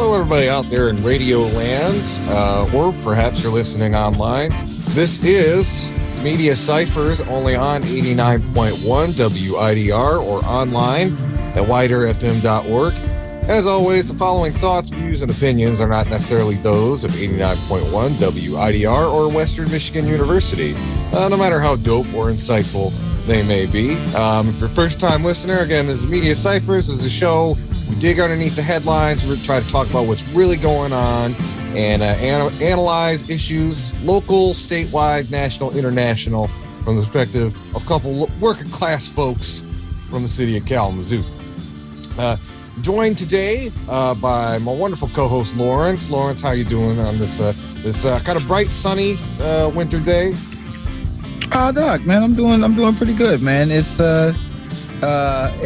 Hello, everybody out there in Radio Land, or perhaps you're listening online. This is Media Cyphers, only on 89.1 WIDR or online at widerfm.org. As always, the following thoughts, views, and opinions are not necessarily those of 89.1 WIDR or Western Michigan University, no matter how dope or insightful they may be. For first-time listener, again, this is Media Cyphers. This is a show. We dig underneath the headlines. We try to talk about what's really going on and analyze issues, local, statewide, national, international, from the perspective of a couple working-class folks from the city of Kalamazoo. Joined today by my wonderful co-host Lawrence. Lawrence, how you doing on this kind of bright, sunny winter day? Doc, man, I'm doing pretty good, man. It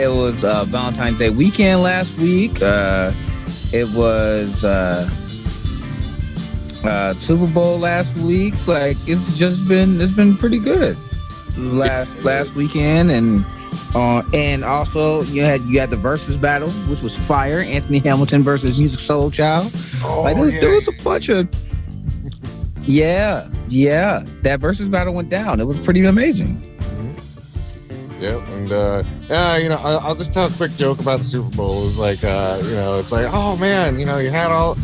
was Valentine's Day weekend last week. It was Super Bowl last week. Like it's been pretty good last weekend, and also you had the versus battle, which was fire. Anthony Hamilton versus Musiq Soulchild. There was a bunch of that versus battle went down. It was pretty amazing. Yeah, and I'll just tell a quick joke about the Super Bowl. It was like, it's like, oh man, you had all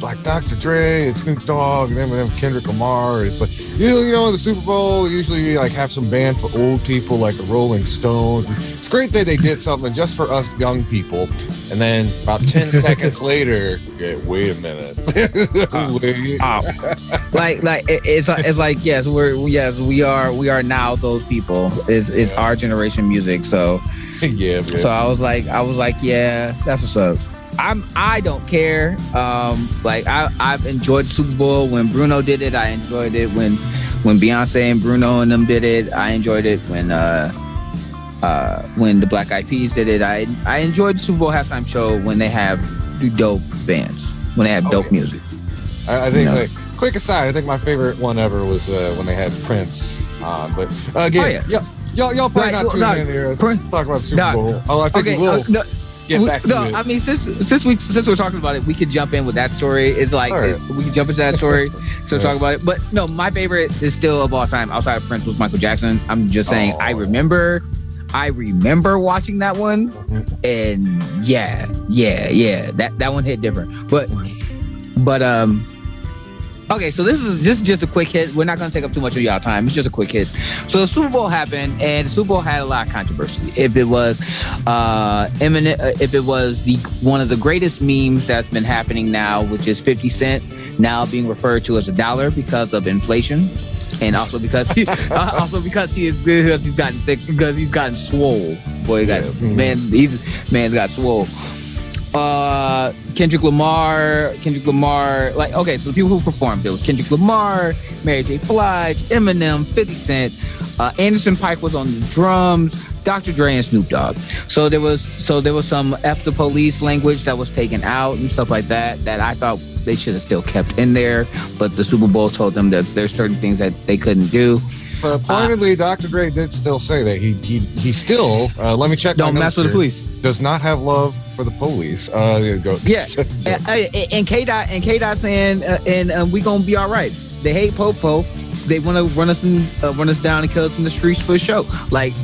like Dr. Dre and Snoop Dogg and Eminem, Kendrick Lamar. It's like, the Super Bowl usually like have some band for old people like the Rolling Stones. It's great that they did something just for us young people. And then about 10 seconds later, wait a minute. It's like we are now those people. It's our generation music. So yeah. Man. So I was like, yeah, that's what's up. I don't care. I've enjoyed Super Bowl when Bruno did it. I enjoyed it when Beyonce and Bruno and them did it. I enjoyed it when the Black Eyed Peas did it. I enjoyed the Super Bowl halftime show when they have dope bands, when they have dope music. I think like quick aside, I think my favorite one ever was when they had Prince on. But again, y'all probably not tuning in here. Let's talk about the Super Bowl. Oh, I think we will. Get back to it. I mean, since we're talking about it, we could jump in with that story. It's like we could jump into that story, talk about it. But no, my favorite is still of all time outside of Prince was Michael Jackson. I'm just saying, I remember watching that one, and that one hit different. But okay, so this is just a quick hit. We're not going to take up too much of y'all time. It's just a quick hit. So the Super Bowl happened, and the Super Bowl had a lot of controversy. If it was one of the greatest memes that's been happening now, which is 50 Cent now being referred to as $1 because of inflation, and also because he's gotten thick, because he's gotten swole. Boy, man's got swole. Kendrick Lamar, like, okay, so the people who performed, there was Kendrick Lamar, Mary J. Blige, Eminem, 50 Cent, Anderson .Paak was on the drums, Dr. Dre and Snoop Dogg. So there was some F the police language that was taken out and stuff like that I thought they should have still kept in there, but the Super Bowl told them that there's certain things that they couldn't do. But pointedly, Dr. Dre did still say that he still let me check. Don't mess with the police. Does not have love for the police. Go. Yeah, and K-Dot saying, and we gonna be all right. They hate Popo. They want to run us down and kill us in the streets for a show. Like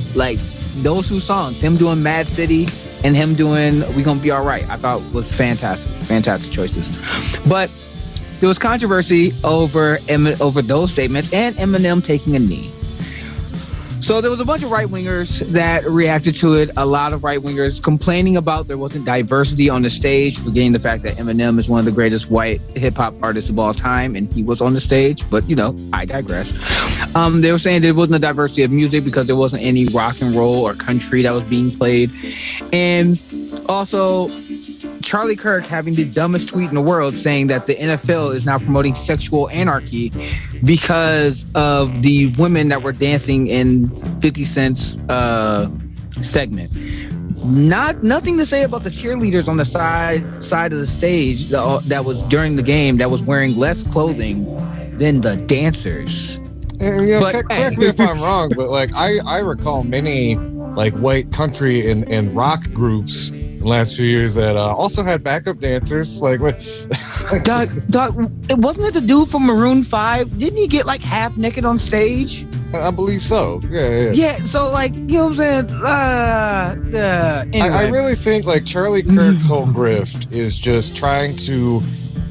those two songs, him doing Mad City and him doing We Gonna Be All Right, I thought was fantastic choices. But there was controversy over those statements and Eminem taking a knee. So there was a bunch of right-wingers that reacted to it. A lot of right-wingers complaining about there wasn't diversity on the stage, forgetting the fact that Eminem is one of the greatest white hip-hop artists of all time, and he was on the stage. But, I digress. They were saying there wasn't a diversity of music because there wasn't any rock and roll or country that was being played. And also, Charlie Kirk having the dumbest tweet in the world saying that the NFL is now promoting sexual anarchy because of the women that were dancing in 50 Cent's segment. Nothing to say about the cheerleaders on the side of the stage that was during the game that was wearing less clothing than the dancers. Correct me if I'm wrong, but like I recall many like white country and rock groups last few years that also had backup dancers. Like, what? Doc, wasn't it the dude from Maroon 5? Didn't he get like half naked on stage? I believe so. Yeah. Yeah. So like, you know what I'm saying? Anyway. I really think like Charlie Kirk's whole grift is just trying to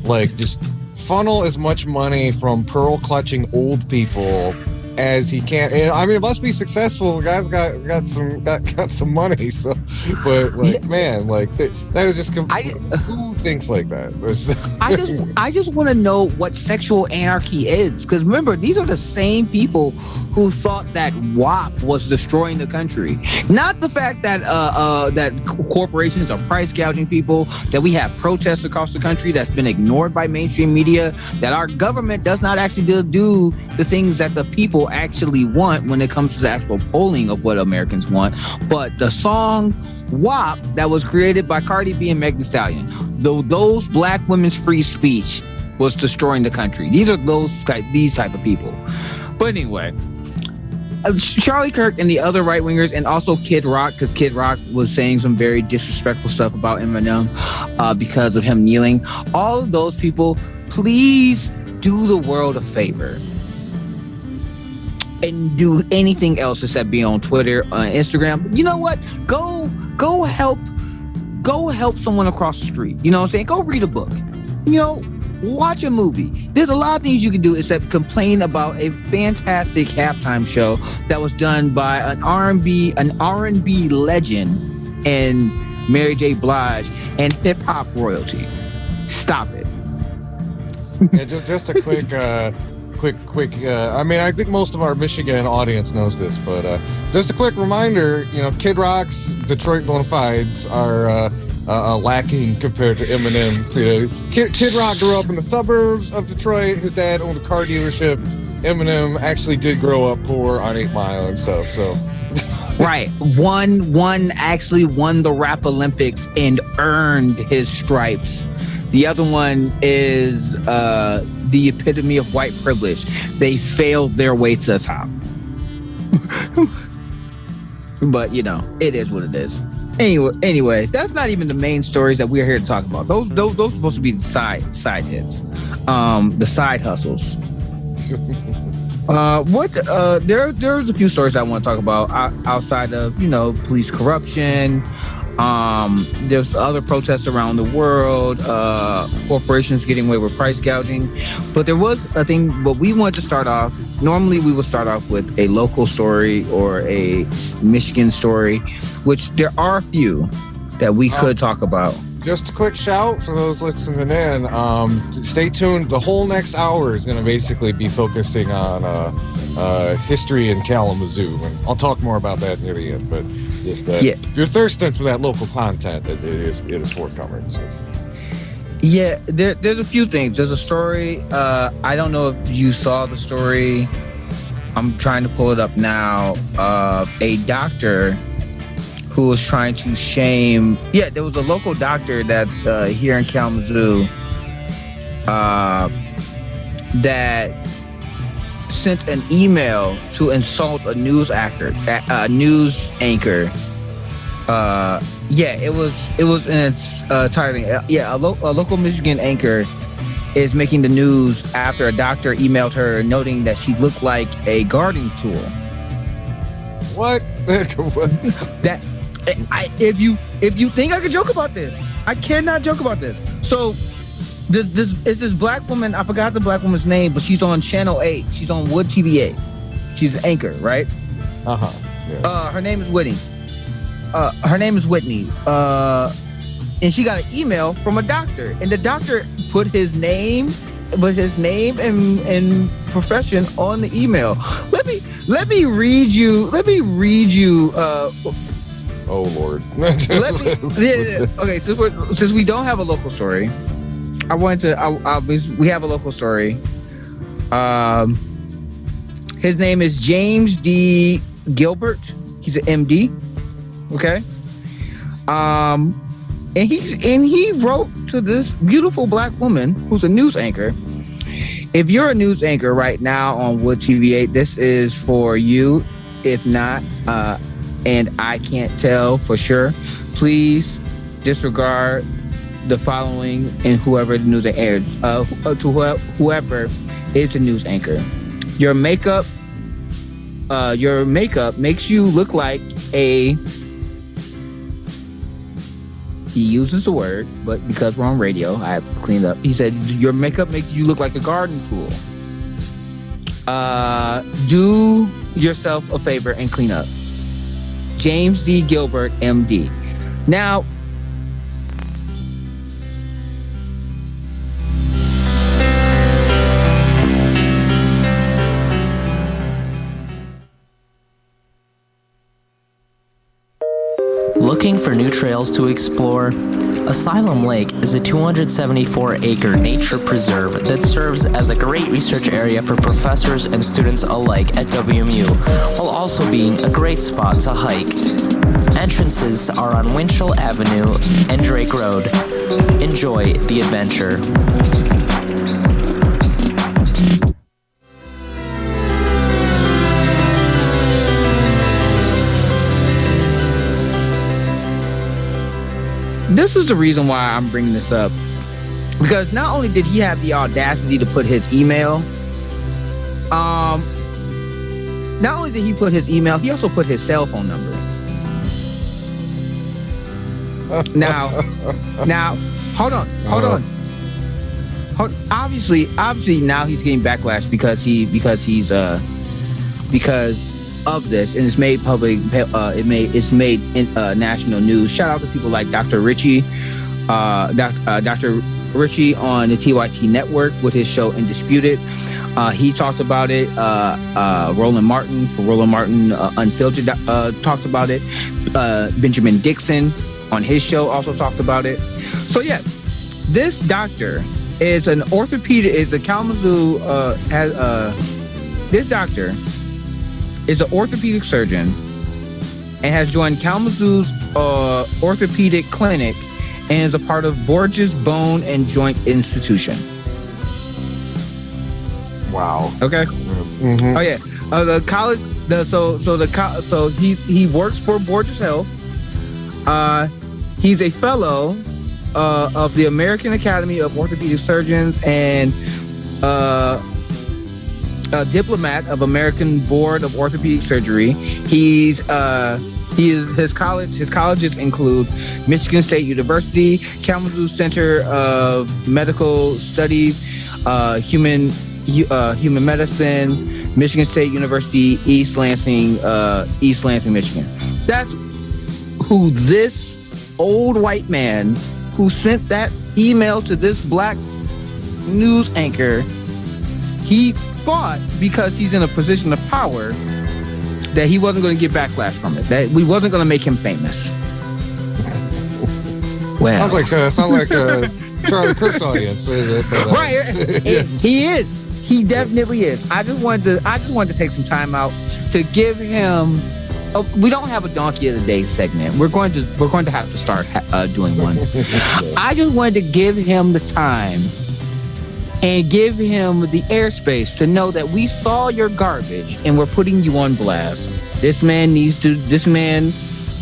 like just funnel as much money from pearl clutching old people as he can. And I mean, it must be successful. The guy's got some money. So, but like, man, like that is just who thinks like that? I just want to know what sexual anarchy is, because remember, these are the same people who thought that WAP was destroying the country. Not the fact that that corporations are price gouging people, that we have protests across the country that's been ignored by mainstream media, that our government does not actually do the things that the people actually want when it comes to the actual polling of what Americans want. But the song WAP that was created by Cardi B and Megan Thee Stallion, though those black women's free speech was destroying the country. These are these type of people. But anyway, Charlie Kirk and the other right wingers, and also Kid Rock, because Kid Rock was saying some very disrespectful stuff about Eminem because of him kneeling. All of those people, please do the world a favor and do anything else except be on Twitter, Instagram. You know what? Go help someone across the street. You know what I'm saying? Go read a book. You know, watch a movie. There's a lot of things you can do except complain about a fantastic halftime show that was done by an R&B legend and Mary J. Blige and hip hop royalty. Stop it. Yeah, just a quick I mean, I think most of our Michigan audience knows this, but just a quick reminder, you know, Kid Rock's Detroit bona fides are lacking compared to Eminem's. You know, Kid Rock grew up in the suburbs of Detroit. His dad owned a car dealership. Eminem actually did grow up poor on 8 Mile and stuff, so... Right. One actually won the Rap Olympics and earned his stripes. The other one is the epitome of white privilege. They failed their way to the top. But, you know, it is what it is. Anyway, that's not even the main stories that we're here to talk about. Those are supposed to be the side hits. The side hustles. There's a few stories I want to talk about outside of, you know, police corruption. There's other protests around the world, corporations getting away with price gouging. But there was a thing, but we wanted to start off, normally we would start off with a local story or a Michigan story, which there are a few that we could talk about. Just a quick shout for those listening in. Stay tuned. The whole next hour is going to basically be focusing on history in Kalamazoo. And I'll talk more about that near the end. But if you're thirsting for that local content, it is forthcoming. So. Yeah, there's a few things. There's a story. I don't know if you saw the story. I'm trying to pull it up now. Of a doctor who was trying to shame. Yeah, there was a local doctor that's here in Kalamazoo that sent an email to insult a news anchor. It was in its titling. Yeah, a local Michigan anchor is making the news after a doctor emailed her noting that she looked like a gardening tool. What? That. If you think I could joke about this, I cannot joke about this. So this black woman, I forgot the black woman's name, but she's on Channel 8. She's on Wood TV 8. She's an anchor, right? Yeah. Her name is Whitney. And she got an email from a doctor, and the doctor put his name and profession on the email. Let me read you. Oh Lord. Okay, since we don't have a local story, I wanted to. We have a local story. His name is James D. Gilbert. He's an MD. Okay. And he wrote to this beautiful black woman who's a news anchor. If you're a news anchor right now on Wood TV 8, this is for you. If not, and I can't tell for sure, please disregard the following and whoever the news aired whoever is the news anchor. Your makeup makes you look like a. He uses the word, but because we're on radio, I have to clean up. He said, your makeup makes you look like a garden tool. Do yourself a favor and clean up. James D. Gilbert, MD. Now, looking for new trails to explore? Asylum Lake is a 274-acre nature preserve that serves as a great research area for professors and students alike at WMU, while also being a great spot to hike. Entrances are on Winchell Avenue and Drake Road. Enjoy the adventure. this is the reason why I'm bringing this up, because not only did he have the audacity to put his email, he also put his cell phone number. Now, hold on. Obviously, now he's getting backlash because of this, and it's made public. It's made national news. Shout out to people like Dr. Richie, Dr. Richie on the TYT network with his show Indisputed. He talked about it. Roland Martin for Roland Martin Unfiltered talked about it. Benjamin Dixon on his show also talked about it. So yeah, this doctor is an orthopedic. Is a Kalamazoo this doctor is an orthopedic surgeon and has joined Kalamazoo's orthopedic clinic and is a part of Borges Bone and Joint Institution. Wow. Okay. Mm-hmm. Oh yeah. The college. So he works for Borges Health. He's a fellow of the American Academy of Orthopedic Surgeons and a diplomat of American Board of Orthopedic Surgery. His colleges include Michigan State University, Kalamazoo Center of Medical Studies, Human Medicine, Michigan State University, East Lansing, Michigan. That's who this old white man who sent that email to this black news anchor, he thought because he's in a position of power that he wasn't going to get backlash from it, that we wasn't going to make him famous. Well, sounds like Charlie Kirk's audience, is it? But, right? Yes. He is. He definitely is. I just wanted to take some time out to give him. We don't have a Donkey of the Day segment. We're going to have to start doing one. I just wanted to give him the time and give him the airspace to know that we saw your garbage and we're putting you on blast. This man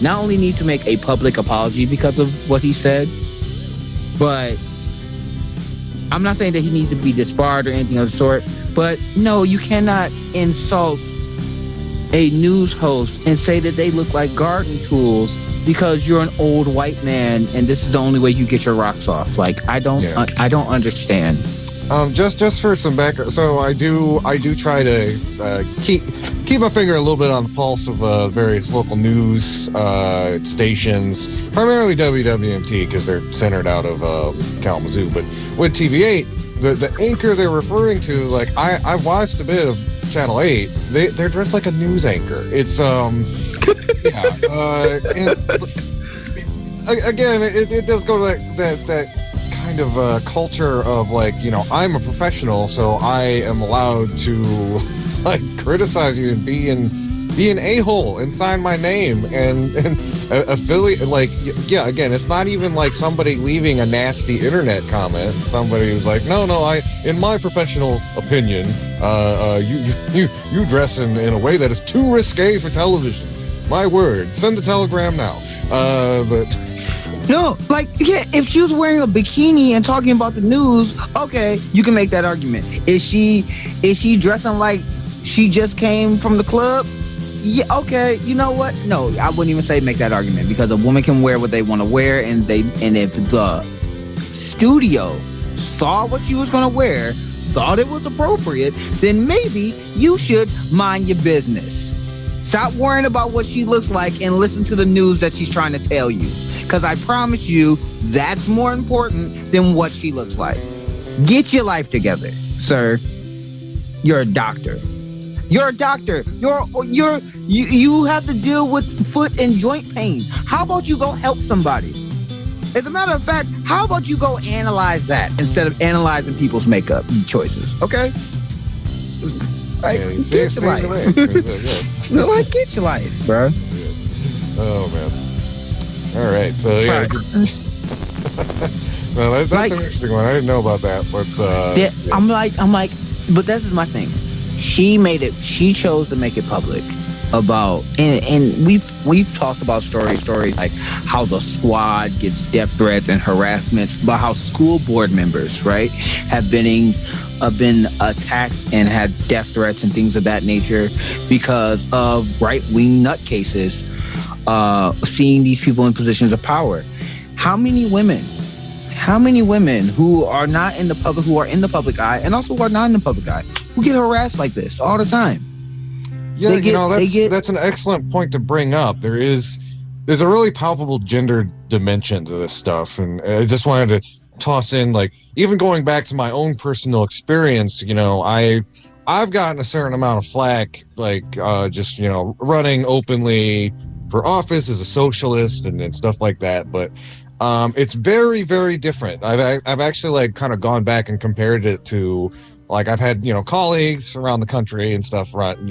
not only needs to make a public apology because of what he said, but I'm not saying that he needs to be disbarred or anything of the sort, but no, you cannot insult a news host and say that they look like garden tools because you're an old white man and this is the only way you get your rocks off. Like, I don't understand. Just for some background, so I do try to keep my finger a little bit on the pulse of various local news stations, primarily WWMT because they're centered out of Kalamazoo. But with TV8, the anchor they're referring to, like I watched a bit of Channel 8. They're dressed like a news anchor. It's and again, it does go to that kind of culture of, like, you know, I'm a professional, so I am allowed to like criticize you and be an a-hole and sign my name and affiliate. Like, yeah, again, it's not even like somebody leaving a nasty internet comment. Somebody who's like, no, in my professional opinion, you dress in a way that is too risque for television. My word, send the telegram now. But No, like, yeah, if she was wearing a bikini and talking about the news, okay, you can make that argument. Is she dressing like she just came from the club? Yeah, okay, you know what? No, I wouldn't even say make that argument, because a woman can wear what they want to wear, and if the studio saw what she was going to wear, thought it was appropriate, then maybe you should mind your business. Stop worrying about what she looks like and listen to the news that she's trying to tell you. Because I promise you, that's more important than what she looks like. Get your life together, sir. You're a doctor. You're a doctor. You have to deal with foot and joint pain. How about you go help somebody? As a matter of fact, how about you go analyze that instead of analyzing people's makeup choices? Okay. Like, Yeah, get your life. Like, get your life, bro. Oh man. All right, so yeah. Right. Well, that's Like- an interesting one. I didn't know about that. But Yeah, I'm like, but this is my thing. She chose to make it public about, and we've talked about stories like how the squad gets death threats and harassments, but how school board members, right, have been attacked and had death threats and things of that nature because of right-wing nutcases seeing these people in positions of power. How many women who are not in the public, who are in the public eye, and also who are not in the public eye, who get harassed like this all the time? yeah, that's an excellent point to bring up. There's a really palpable gender dimension to this stuff, and I just wanted to toss in, like, even going back to my own personal experience, I've gotten a certain amount of flack, like just running openly for office as a socialist and stuff like that, but it's very, very different. I've actually like kind of gone back and compared it to, like, I've had colleagues around the country and stuff run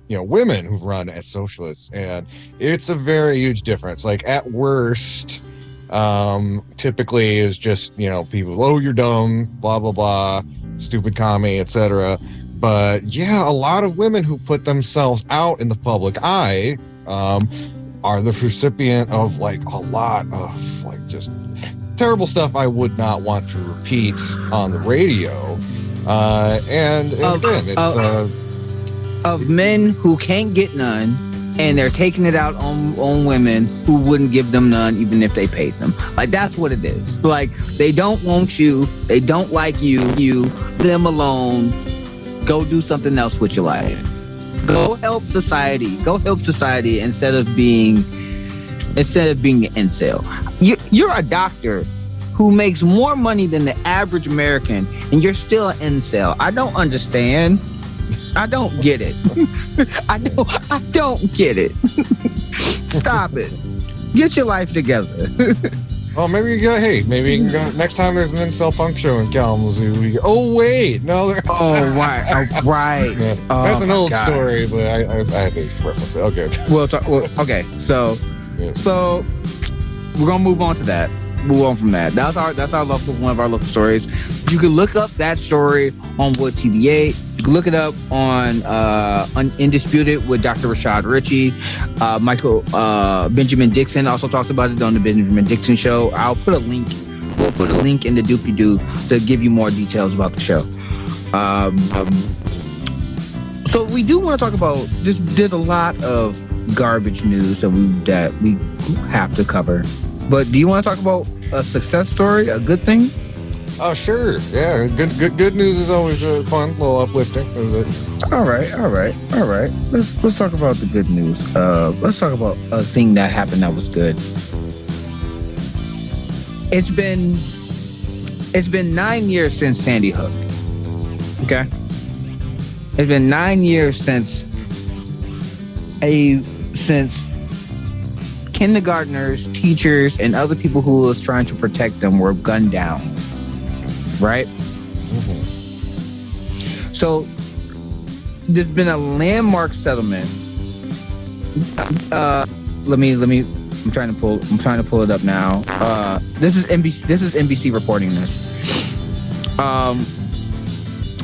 women who've run as socialists, and it's a very huge difference. Like, at worst, typically is just people, oh, you're dumb, blah blah blah, stupid commie, etc. But yeah, a lot of women who put themselves out in the public eye are the recipient of like a lot of like just terrible stuff I would not want to repeat on the radio. And again, it's of men who can't get none, and they're taking it out on women who wouldn't give them none even if they paid them. Like, that's what it is. Like, they don't want you, they don't like you, leave them alone. Go do something else with your life. Go help society. Instead of being an incel. You're a doctor who makes more money than the average American, and you're still an incel. I don't understand. I don't get it. I don't get it. Stop it. Get your life together. Well, maybe you can go next time there's an incel punk show in Kalamazoo. Oh wait, no. Oh right. Yeah, that's an old story, but I had to reference it. Okay. Okay. So we're gonna move on to that. Move on from that. That's our one of our local stories. You can look up that story on Wood TBA. You can look it up on Undisputed with Dr. Rashad Ritchie. Benjamin Dixon also talks about it on the Benjamin Dixon show. We'll put a link in the doopy doo to give you more details about the show. So we do want to talk about this. There's a lot of garbage news that we have to cover. But do you want to talk about a success story, a good thing? Oh, sure. Yeah, good news is always fun, a little uplifting. All right. Let's talk about the good news. Let's talk about a thing that happened that was good. It's been 9 years since Sandy Hook. Okay? It's been 9 years since kindergartners, teachers, and other people who was trying to protect them were gunned down. Right? Mm-hmm. So there's been a landmark settlement. Let me I'm trying to pull it up now. This is NBC reporting this.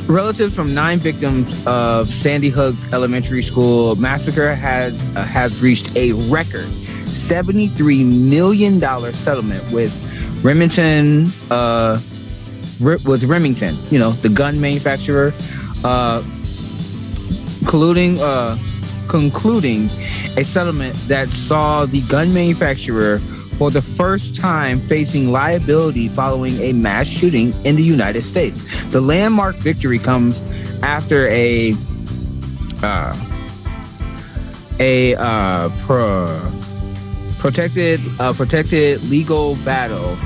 Relatives from 9 victims of Sandy Hook Elementary School massacre has reached a record $73 million settlement with Remington, you know, the gun manufacturer, concluding a settlement that saw the gun manufacturer for the first time facing liability following a mass shooting in the United States. The landmark victory comes after a protested legal battle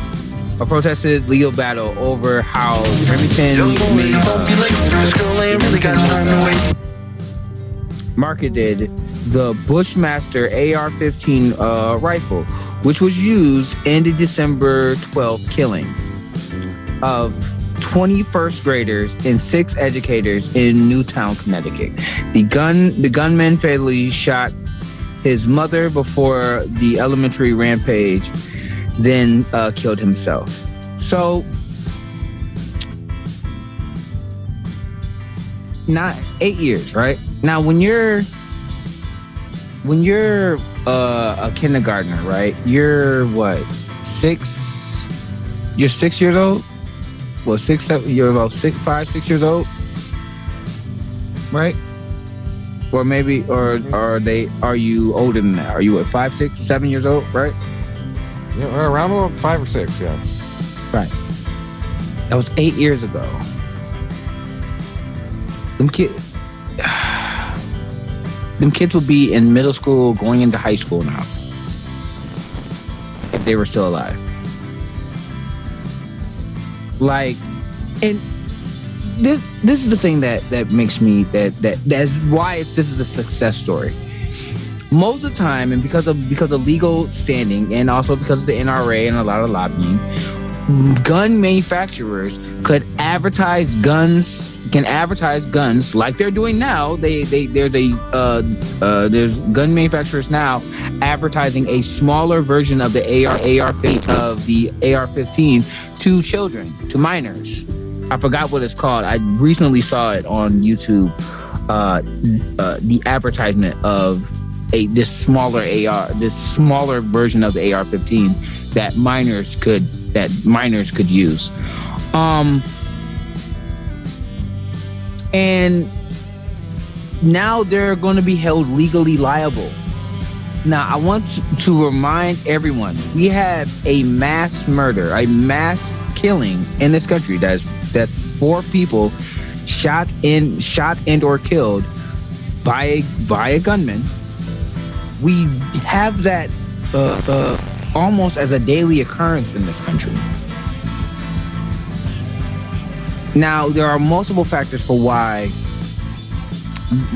over how Remington marketed the Bushmaster AR-15 rifle, which was used in the December 12th killing of 20 first graders and 6 educators in Newtown, Connecticut. The gunman fatally shot his mother before the elementary rampage, then killed himself. So, not 8 years, right? Now, when you're a kindergartner, right? You're what? 6? You're 6 years old? Well, 6, 7. You're about 5, 6 years old, right? Or maybe, or are you older than that? Are you at 5, 6, 7 years old, right? Yeah, around about 5 or 6, yeah. Right. That was 8 years ago. Them kids would be in middle school, going into high school now, if they were still alive. Like, and this is the thing that makes me that's why this is a success story. Most of the time, and because of legal standing, and also because of the NRA and a lot of lobbying, gun manufacturers can advertise guns like they're doing now. There's gun manufacturers now advertising a smaller version of the AR-15 to children, to minors. I forgot what it's called. I recently saw it on YouTube. The advertisement of this smaller version of the AR-15 that minors could use. And now they're going to be held legally liable. Now, I want to remind everyone, we have a mass murder, a mass killing in this country. That's 4 people shot and or killed by a gunman. We have that almost as a daily occurrence in this country. Now, there are multiple factors for why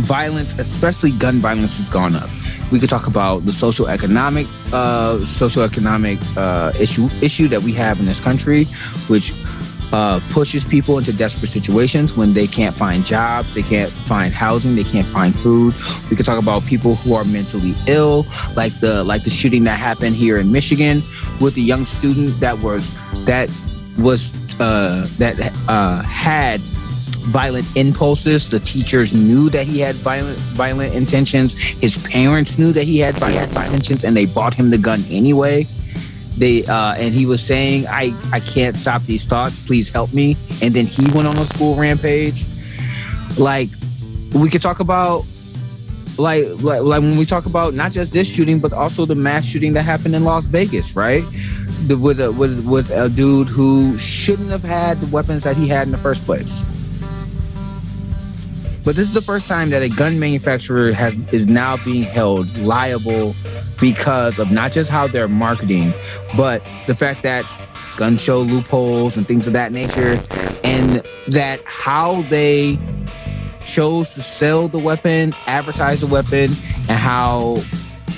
violence, especially gun violence, has gone up. We could talk about the socioeconomic issue that we have in this country, which pushes people into desperate situations when they can't find jobs, they can't find housing, they can't find food. We could talk about people who are mentally ill, like the shooting that happened here in Michigan with the young student that had violent impulses. The teachers knew that he had violent intentions. His parents knew that he had violent intentions, and they bought him the gun anyway. And he was saying, I can't stop these thoughts, please help me. And then he went on a school rampage. Like, we could talk about like when we talk about not just this shooting, but also the mass shooting that happened in Las Vegas, right? With a dude who shouldn't have had the weapons that he had in the first place. But this is the first time that a gun manufacturer is now being held liable because of not just how they're marketing, but the fact that gun show loopholes and things of that nature, and that how they chose to sell the weapon, advertise the weapon, and how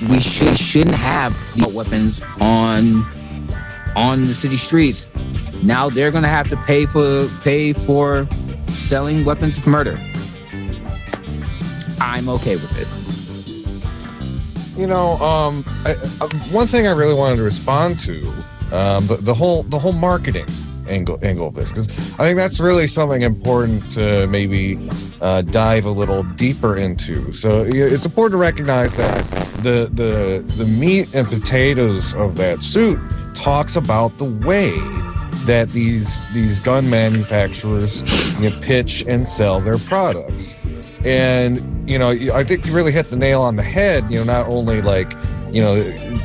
we shouldn't have the weapons on the city streets. Now they're gonna have to pay for selling weapons of murder. I'm okay with it. You know, one thing I really wanted to respond to, the whole marketing angle of this, because I think that's really something important to maybe dive a little deeper into. So it's important to recognize that the meat and potatoes of that suit talks about the way that these gun manufacturers pitch and sell their products. And I think you really hit the nail on the head. Not only like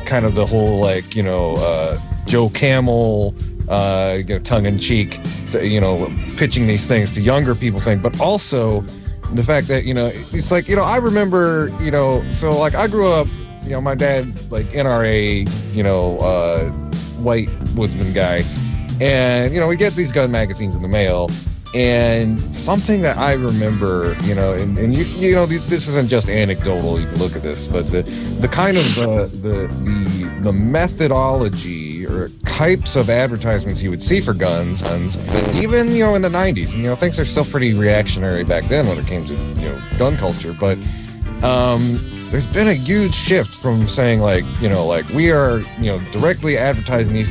kind of the whole like Joe Camel tongue-in-cheek pitching these things to younger people saying, but also the fact that it's like I remember so like I grew up, my dad like NRA white woodsman guy, and we get these gun magazines in the mail. And something that I remember, and this isn't just anecdotal. You can look at this, but the kind of the methodology or types of advertisements you would see for guns, even in the 90s, and things are still pretty reactionary back then when it came to gun culture. But there's been a huge shift from saying like we are directly advertising these.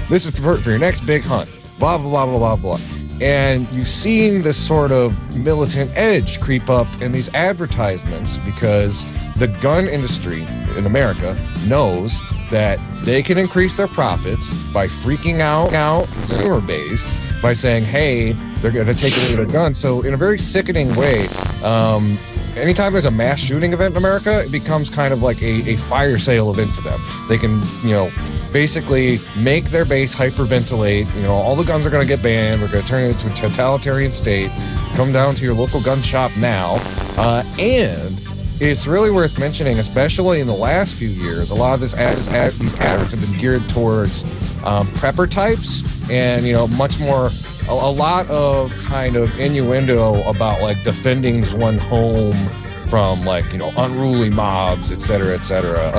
This is for your next big hunt. Blah blah blah blah blah blah. And you've seen this sort of militant edge creep up in these advertisements because the gun industry in America knows that they can increase their profits by freaking out consumer base by saying, hey, they're going to take away their guns. So in a very sickening way, anytime there's a mass shooting event in America, it becomes kind of like a fire sale event for them. They can, basically make their base hyperventilate. All the guns are going to get banned. We're going to turn it into a totalitarian state. Come down to your local gun shop now. And it's really worth mentioning, especially in the last few years, a lot of these ads have been geared towards prepper types and, much more, a lot of kind of innuendo about like defending one home from like, unruly mobs, et cetera, et cetera.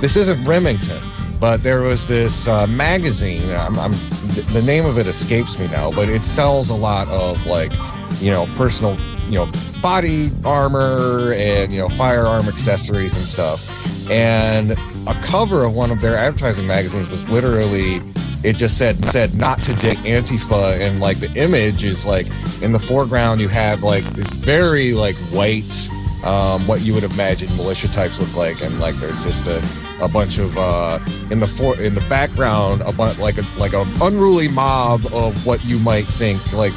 This isn't Remington, but there was this magazine. The name of it escapes me now, but it sells a lot of like, personal, body armor and firearm accessories and stuff. And a cover of one of their advertising magazines was literally, it just said not to dig Antifa, and like the image is like in the foreground you have like this very like white, what you would imagine militia types look like, and like there's just a bunch of in the background like a unruly mob of what you might think like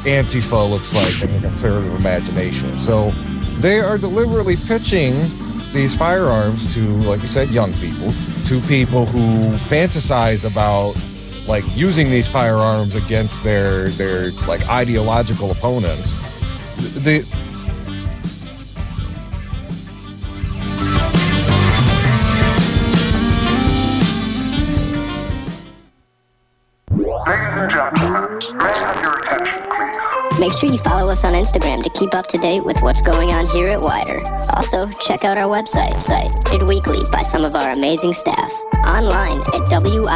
Antifa looks like in the conservative imagination. So they are deliberately pitching these firearms to, like you said, young people, to people who fantasize about like using these firearms against their like ideological opponents. Ladies and gentlemen, may I have your attention, please? Make sure you follow us on Instagram to keep up to date with what's going on here at Wider. Also, check out our website, edited weekly by some of our amazing staff. Online at widrfm.org.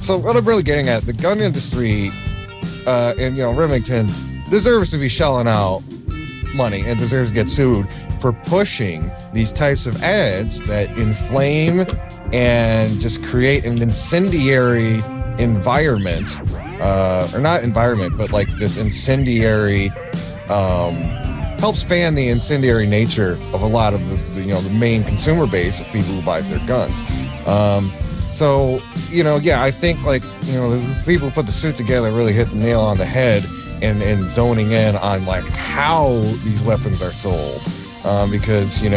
So what I'm really getting at, the gun industry and Remington deserves to be shelling out money and deserves to get sued for pushing these types of ads that inflame and just create an incendiary environment, or not environment, but like this incendiary, helps fan the incendiary nature of a lot of the main consumer base of people who buys their guns. So, I think like, the people who put the suit together really hit the nail on the head and zoning in on like how these weapons are sold. Because, I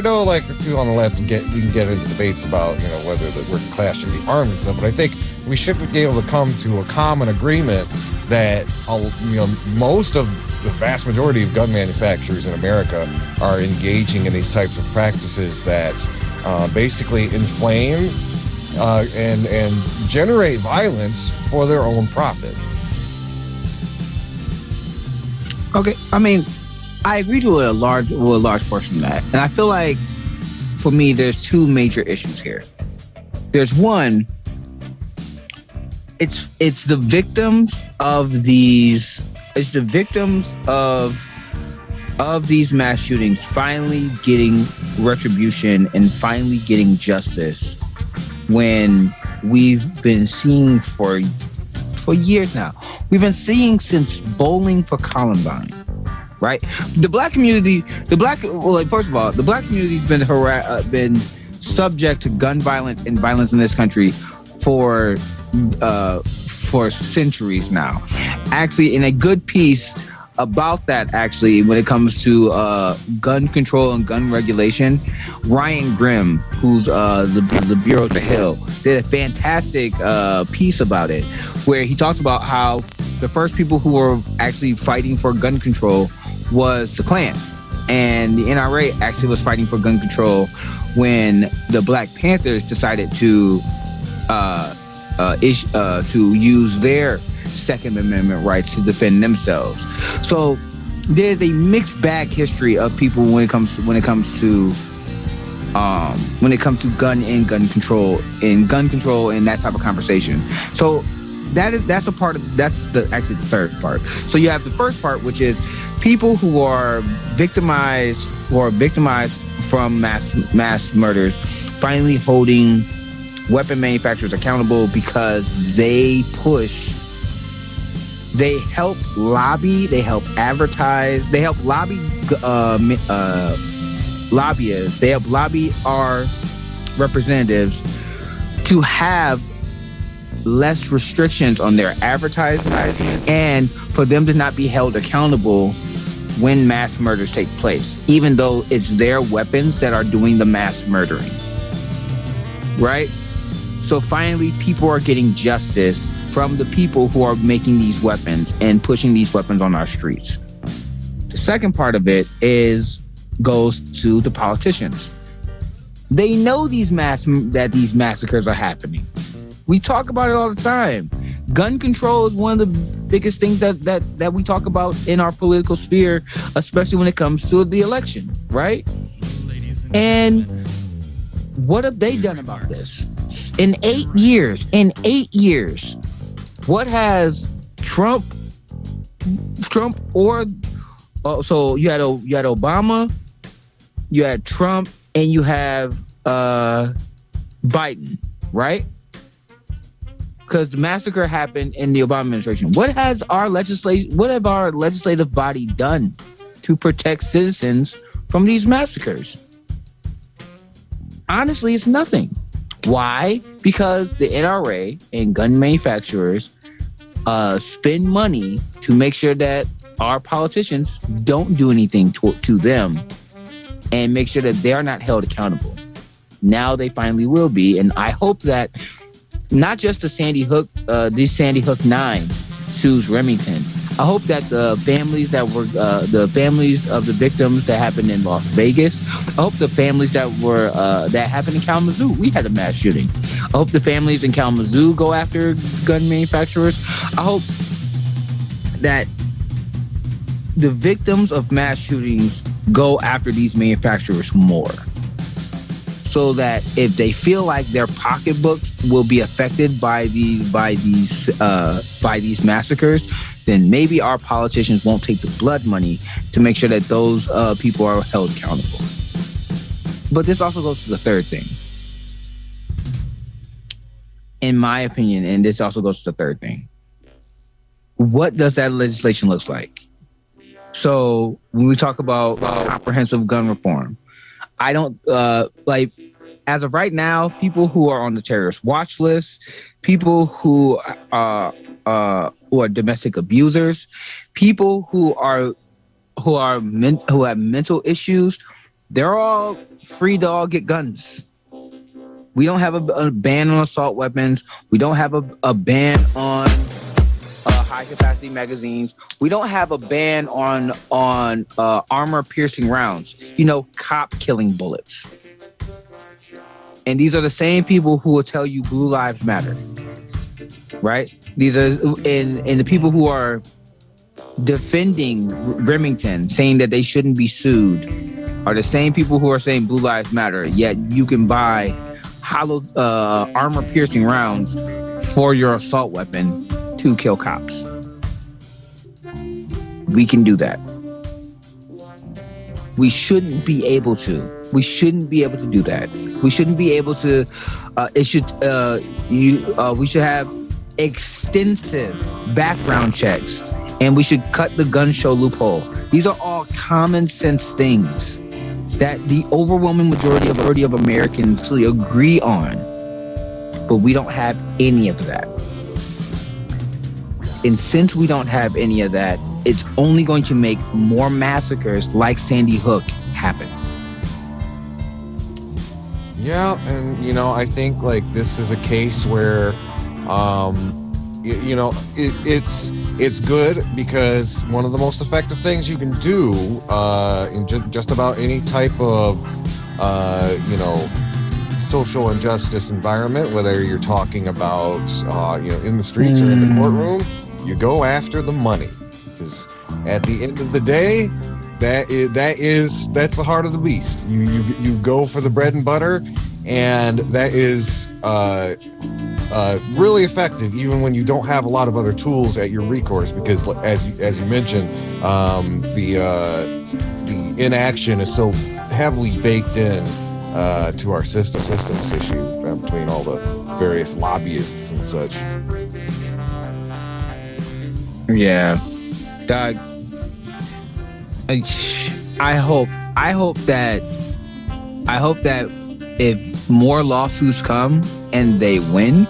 know like people on the left we can get into debates about, whether we're clashing the arms and stuff, but I think we should be able to come to a common agreement that, most of the vast majority of gun manufacturers in America are engaging in these types of practices that basically inflame and generate violence for their own profit. Okay, I mean, I agree to a large portion of that, and I feel like for me, there's two major issues here. There's one, it's the victims of these mass shootings finally getting retribution and finally getting justice, when we've been seeing for years now. We've been seeing since Bowling for Columbine, right? The black community, first of all, the black community's been subject to gun violence and violence in this country for centuries now. Actually, in a good piece about that, actually, when it comes to gun control and gun regulation, Ryan Grimm, who's the Bureau to Hill, did a fantastic piece about it, where he talked about how the first people who were actually fighting for gun control was the Klan, and the NRA actually was fighting for gun control when the Black Panthers decided to use their Second Amendment rights to defend themselves. So there's a mixed bag history of people when it comes to gun and gun control and that type of conversation. So that's actually the third part. So you have the first part, which is people who are victimized from mass murders finally holding weapon manufacturers accountable because they help lobby, they help advertise, they help lobby lobbyists, they help lobby our representatives to have less restrictions on their advertising and for them to not be held accountable when mass murders take place, even though it's their weapons that are doing the mass murdering, right? So finally, people are getting justice from the people who are making these weapons and pushing these weapons on our streets. The second part of it goes to the politicians. They know that these massacres are happening. We talk about it all the time. Gun control is one of the biggest things that we talk about in our political sphere, especially when it comes to the election, right? And what have they done about this? In 8 years, what has Trump or so you had Obama, you had Trump, and you have Biden, right? Because the massacre happened in the Obama administration. What have our legislative body done to protect citizens from these massacres? Honestly, it's nothing. Why? Because the NRA and gun manufacturers spend money to make sure that our politicians don't do anything to them and make sure that they are not held accountable. Now they finally will be, and I hope that not just the Sandy Hook 9 sues Remington. I hope that the families of the victims that happened in Las Vegas, I hope the families that happened in Kalamazoo, we had a mass shooting. I hope the families in Kalamazoo go after gun manufacturers. I hope that the victims of mass shootings go after these manufacturers more, so that if they feel like their pocketbooks will be affected by these massacres, then maybe our politicians won't take the blood money to make sure that those people are held accountable. But this also goes to the third thing, in my opinion, and this also goes to the third thing. What does that legislation look like? So when we talk about comprehensive gun reform, I don't as of right now, people who are on the terrorist watch list, people who are domestic abusers, people who have mental issues, they're all free to all get guns. We don't have a ban on assault weapons. We don't have a ban on high capacity magazines. We don't have a ban on armor piercing rounds. Cop killing bullets. And these are the same people who will tell you Blue Lives Matter, right? These are and the people who are defending Remington, saying that they shouldn't be sued, are the same people who are saying Blue Lives Matter. Yet you can buy hollow armor piercing rounds for your assault weapon to kill cops. We can do that. We shouldn't be able to. We shouldn't be able to do that. We shouldn't be able to. We should have extensive background checks, and we should cut the gun show loophole. These are all common sense things that the overwhelming majority of Americans actually agree on, but we don't have any of that. And since we don't have any of that, it's only going to make more massacres like Sandy Hook happen. Yeah, and I think like this is a case where it's good because one of the most effective things you can do in just about any type of social injustice environment, whether you're talking about in the streets or in the courtroom, you go after the money, because at the end of the day, that's the heart of the beast. You go for the bread and butter, and that is really effective even when you don't have a lot of other tools at your recourse, because as you mentioned, the inaction is so heavily baked in to our systems issue between all the various lobbyists and such. Yeah, Doug. I hope that if more lawsuits come and they win,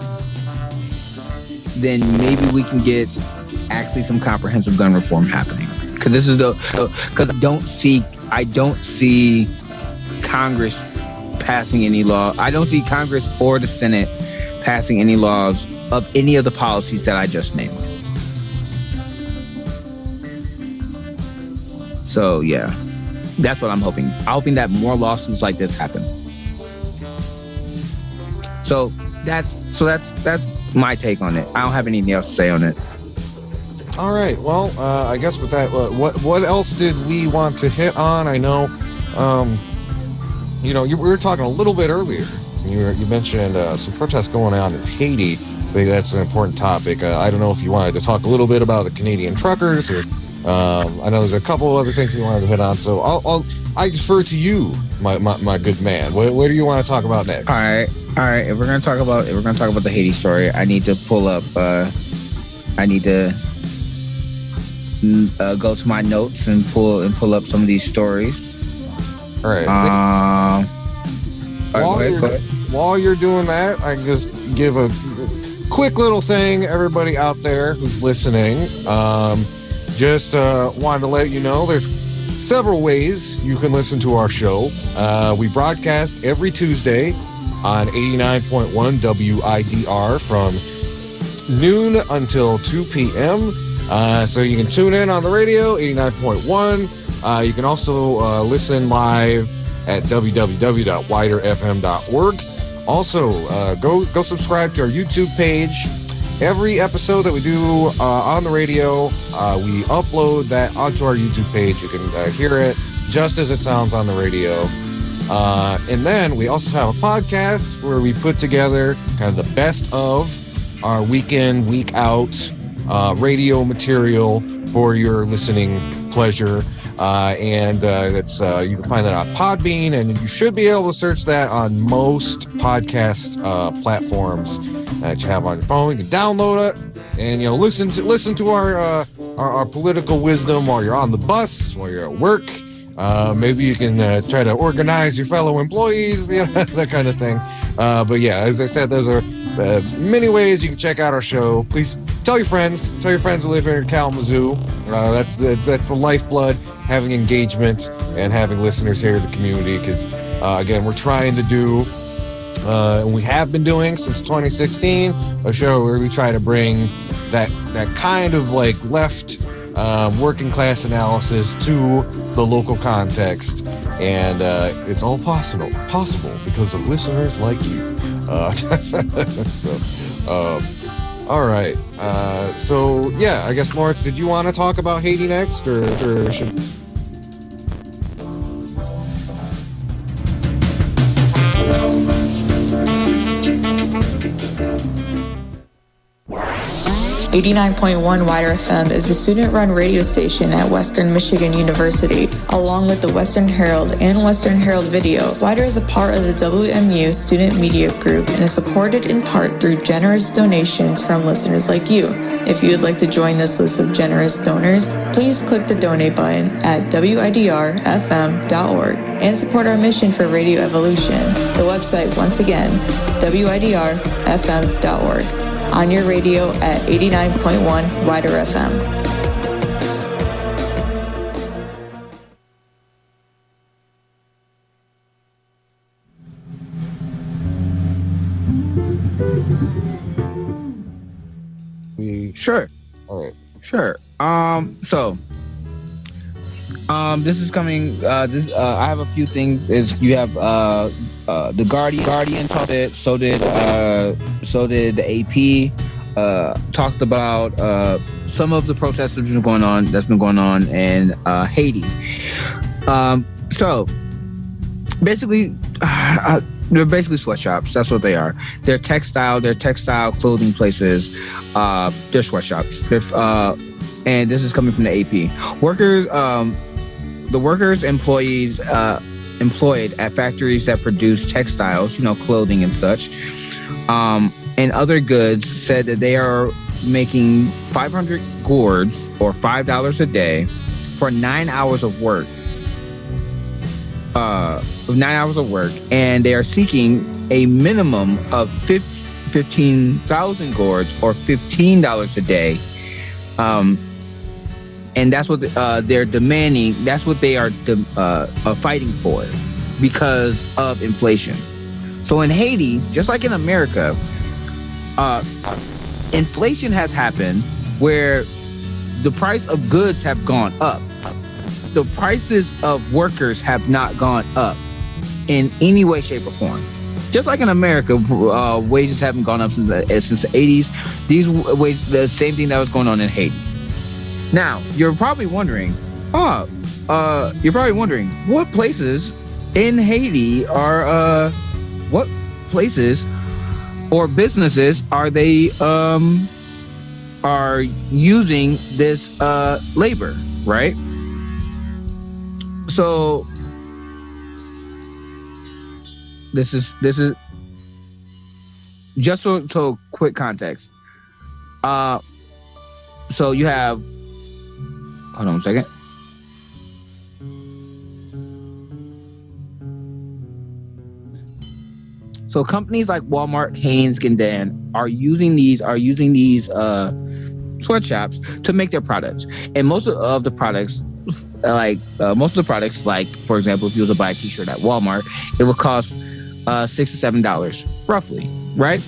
then maybe we can get actually some comprehensive gun reform happening. Because I don't see Congress passing any law. I don't see Congress or the Senate passing any laws of any of the policies that I just named. So yeah, that's what I'm hoping. I'm hoping that more lawsuits like this happen. So that's my take on it. I don't have anything else to say on it. All right. Well, I guess with that, what else did we want to hit on? I know, we were talking a little bit earlier. You mentioned some protests going on in Haiti. I think that's an important topic. I don't know if you wanted to talk a little bit about the Canadian truckers, or I know there's a couple other things we wanted to hit on. So I defer to you, my good man. What do you want to talk about next? All right. If we're gonna talk about the Haiti story, I need to pull up. I need to go to my notes and pull up some of these stories. All right. While you're doing that, I can just give a quick little thing, everybody out there who's listening. Just wanted to let you know there's several ways you can listen to our show. We broadcast every Tuesday on 89.1 WIDR from noon until 2 p.m. So you can tune in on the radio, 89.1. You can also listen live at www.widerfm.org. Also, go subscribe to our YouTube page. Every episode that we do on the radio, we upload that onto our YouTube page. You can hear it just as it sounds on the radio. And then we also have a podcast where we put together kind of the best of our week in, week out radio material for your listening pleasure. And that's you can find that on Podbean, and you should be able to search that on most podcast platforms that you have on your phone. You can download it and listen to our political wisdom while you're on the bus, while you're at work. Maybe you can try to organize your fellow employees, that kind of thing. But yeah, as I said, those are many ways you can check out our show. Please tell your friends who live here in Kalamazoo. That's the lifeblood, having engagement and having listeners here in the community. Because again, we're trying to do, and we have been doing since 2016, a show where we try to bring that kind of like left working class analysis to the local context, and it's all possible because of listeners like you. All right. So yeah, I guess Lawrence, did you want to talk about Haiti next, or should? 89.1 Wider FM is a student-run radio station at Western Michigan University, along with the Western Herald and Western Herald Video. Wider is a part of the WMU Student Media Group and is supported in part through generous donations from listeners like you. If you would like to join this list of generous donors, please click the donate button at widrfm.org and support our mission for radio evolution. The website, once again, widrfm.org. On your radio at 89.1 Wider FM. Sure. All right. Sure. This is coming. I have a few things. Is you have the Guardian talked it. So did the AP. Talked about some of the protests that's been going on in Haiti. So basically, they're basically sweatshops. That's what they are. They're textile clothing places. They're sweatshops. And this is coming from the AP. The workers, employees employed at factories that produce textiles, clothing and such, and other goods, said that they are making 500 gourds or $5 a day for 9 hours of work. 9 hours of work, and they are seeking a minimum of 15,000 gourds or $15 a day. And that's what they're demanding. That's what they are fighting for because of inflation. So in Haiti, just like in America, inflation has happened where the price of goods have gone up. The prices of workers have not gone up in any way, shape, or form. Just like in America, wages haven't gone up since the 80s. These wages, the same thing that was going on in Haiti. Now, you're probably wondering, what places in Haiti what places or businesses are they are using this labor, right? So this is just so quick context. So you have, hold on a second. So companies like Walmart, Hanes, Gindan are using these sweatshops to make their products, and most of the products, like for example, if you was to buy a T-shirt at Walmart, it would cost $6 to $7 roughly, right?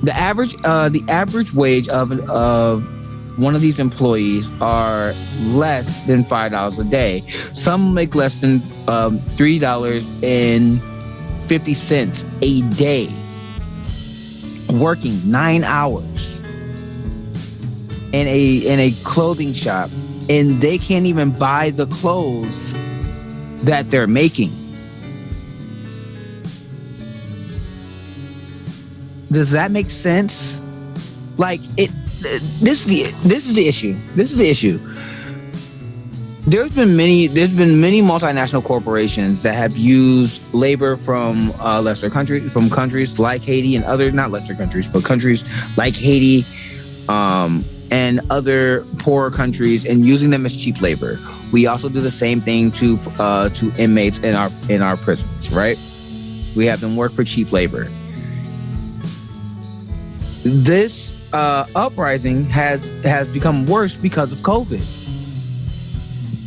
The average wage of one of these employees are less than $5 a day. Some make less than $3.50 a day, working 9 hours in a clothing shop, and they can't even buy the clothes that they're making. Does that make sense? Like it. This is the issue. There's been many multinational corporations that have used labor from countries like Haiti and other, not lesser countries, but countries like Haiti and other poorer countries, and using them as cheap labor. We also do the same thing to inmates in our prisons, right? We have them work for cheap labor. This uprising has become worse because of COVID.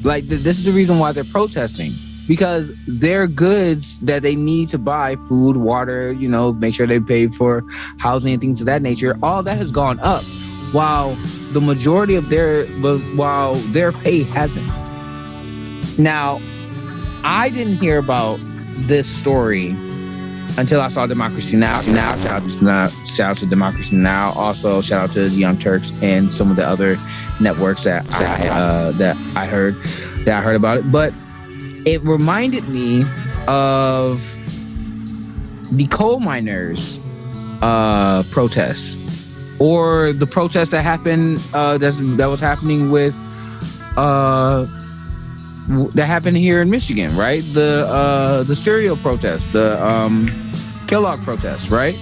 Like this is the reason why they're protesting, because their goods that they need to buy, food, water, make sure they pay for housing and things of that nature, all that has gone up, while the majority of their pay hasn't. Now, I didn't hear about this story until I saw Democracy Now! Shout out to Democracy Now! Also, shout out to the Young Turks and some of the other networks that I heard about it. But it reminded me of the coal miners' protests or the protest that happened that was happening with that happened here in Michigan, right? The cereal protest, the Kellogg protest, right?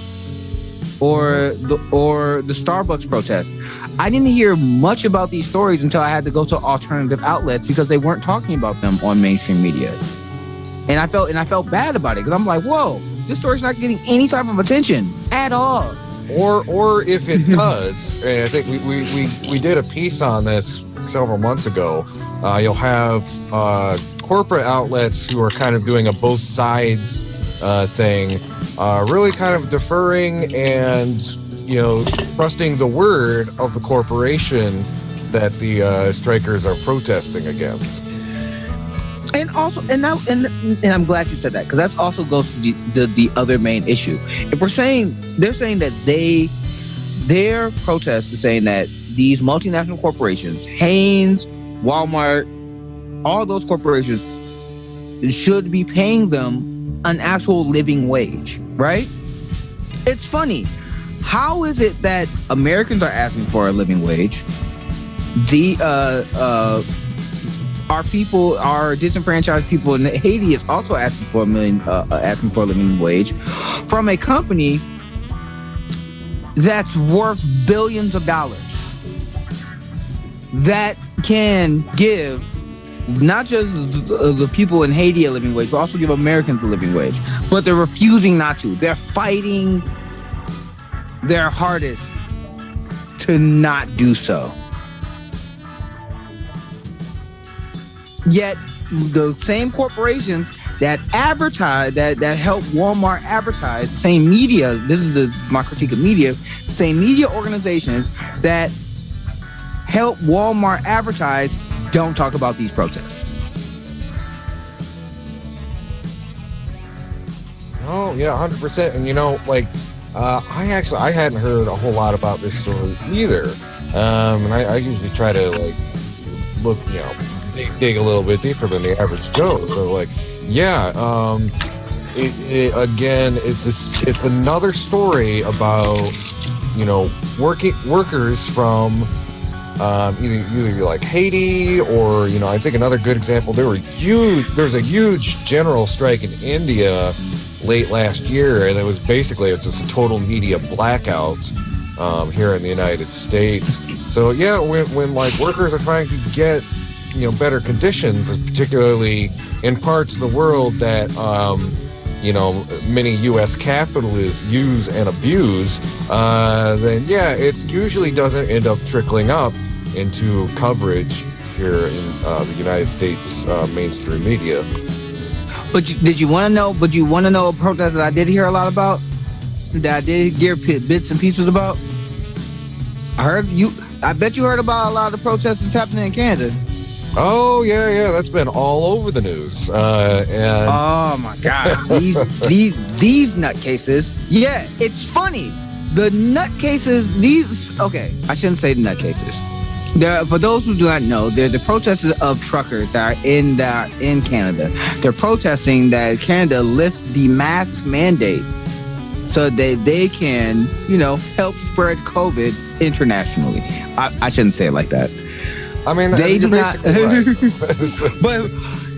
Or the Starbucks protest. I didn't hear much about these stories until I had to go to alternative outlets because they weren't talking about them on mainstream media. And I felt bad about it because I'm like, whoa, this story's not getting any type of attention at all. Or if it does, and I think we did a piece on this several months ago. You'll have corporate outlets who are kind of doing a both sides thing, really kind of deferring and trusting the word of the corporation that the strikers are protesting against. And also, and I'm glad you said that, because that also goes to the other main issue. If they're saying that their protest is saying that these multinational corporations, Hanes, Walmart, all those corporations should be paying them an actual living wage, right? It's funny. How is it that Americans are asking for a living wage? Our disenfranchised people in Haiti is also asking for a living wage from a company that's worth billions of dollars, that can give not just the people in Haiti a living wage, but also give Americans a living wage. But they're refusing not to. They're fighting their hardest to not do so. Yet the same corporations that advertise, that help Walmart advertise, same media, this is my critique of media, same media organizations that help Walmart advertise don't talk about these protests. Oh yeah, 100%. And I hadn't heard a whole lot about this story either. And I usually try to look, dig a little bit deeper than the average Joe. So it's another story about workers from either like Haiti or I think another good example, there's a huge general strike in India late last year, and it was basically just a total media blackout here in the United States. So when workers are trying to get better conditions, particularly in parts of the world that many U.S. capitalists use and abuse, then it usually doesn't end up trickling up into coverage here in the United States mainstream media. But did you want to know? But you want to know a protest that I did hear a lot about, that I did hear bits and pieces about? I bet you heard about a lot of the protests that's happening in Canada. Oh yeah, that's been all over the news. And oh my God, these nutcases. Yeah, it's funny. The nutcases. Okay, I shouldn't say the nutcases. For those who do not know, there's the protesters of truckers that are in Canada. They're protesting that Canada lift the mask mandate so that they can, help spread COVID internationally. I shouldn't say it like that. I mean, they do not, right. But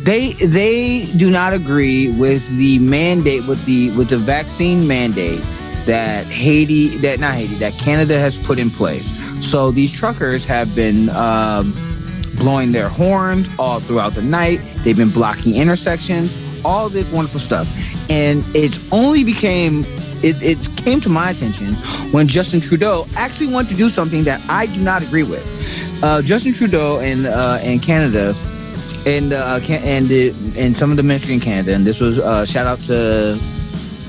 they do not agree with the mandate, with the vaccine mandate that Canada has put in place. So these truckers have been blowing their horns all throughout the night. They've been blocking intersections, all this wonderful stuff. And it came to my attention when Justin Trudeau actually wanted to do something that I do not agree with. Justin Trudeau and Canada and some of the ministry in Canada, and this was shout out to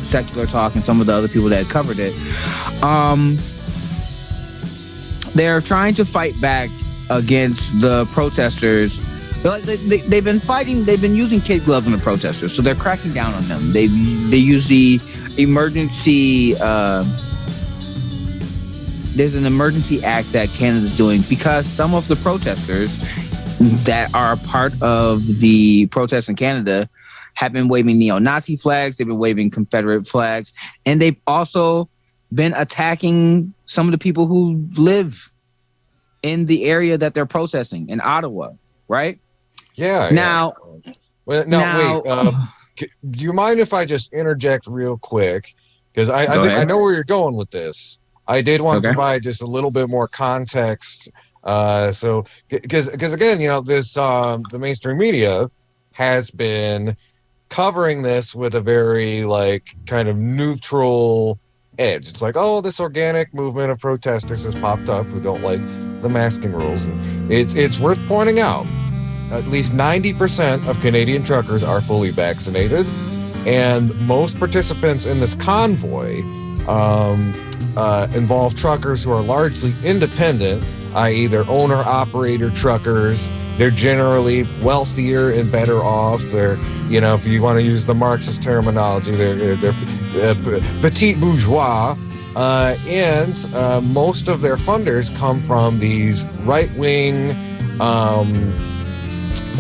Secular Talk and some of the other people that had covered it. They're trying to fight back against the protesters. They've been fighting. They've been using kid gloves on the protesters, so they're cracking down on them. They use the emergency. There's an emergency act that Canada's doing because some of the protesters that are part of the protests in Canada have been waving neo-Nazi flags. They've been waving Confederate flags, and they've also been attacking some of the people who live in the area that they're protesting in Ottawa, right? Yeah. Now, Well, no, wait. Do you mind if I just interject real quick? Because I know where you're going with this. I did want to provide just a little bit more context. So, because again, this the mainstream media has been covering this with a very kind of neutral edge. It's like, oh, this organic movement of protesters has popped up who don't like the masking rules. And it's worth pointing out, at least 90% of Canadian truckers are fully vaccinated, and most participants in this convoy involve truckers who are largely independent, i.e. they're owner-operator truckers. They're generally wealthier and better off. They're, if you want to use the Marxist terminology, they're petit bourgeois. And most of their funders come from these right-wing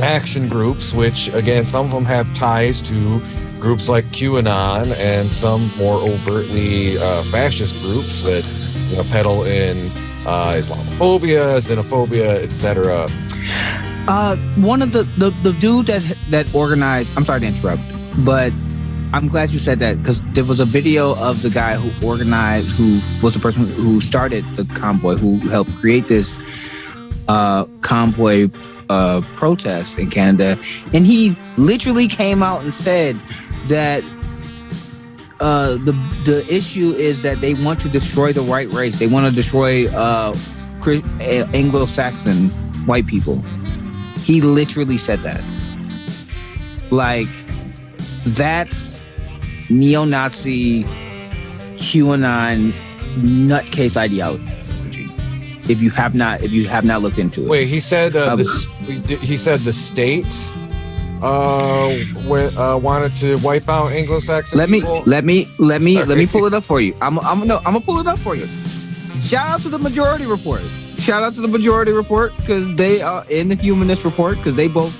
action groups, which, again, some of them have ties to groups like QAnon and some more overtly fascist groups that, peddle in Islamophobia, xenophobia, etc. One of the dude that organized, I'm sorry to interrupt, but I'm glad you said that, because there was a video of the guy who organized, who was the person who started the convoy, who helped create this convoy protest in Canada, and he literally came out and said that the issue is that they want to destroy the white race. They want to destroy Anglo-Saxon white people. He literally said that. That's neo-Nazi, QAnon, nutcase ideology. If you have not looked into it. Wait, he said he said the states wanted to wipe out Anglo-Saxon people. Let me pull it up for you. I'm gonna pull it up for you. Shout out to the Majority Report. Because they are in the Humanist Report, because they both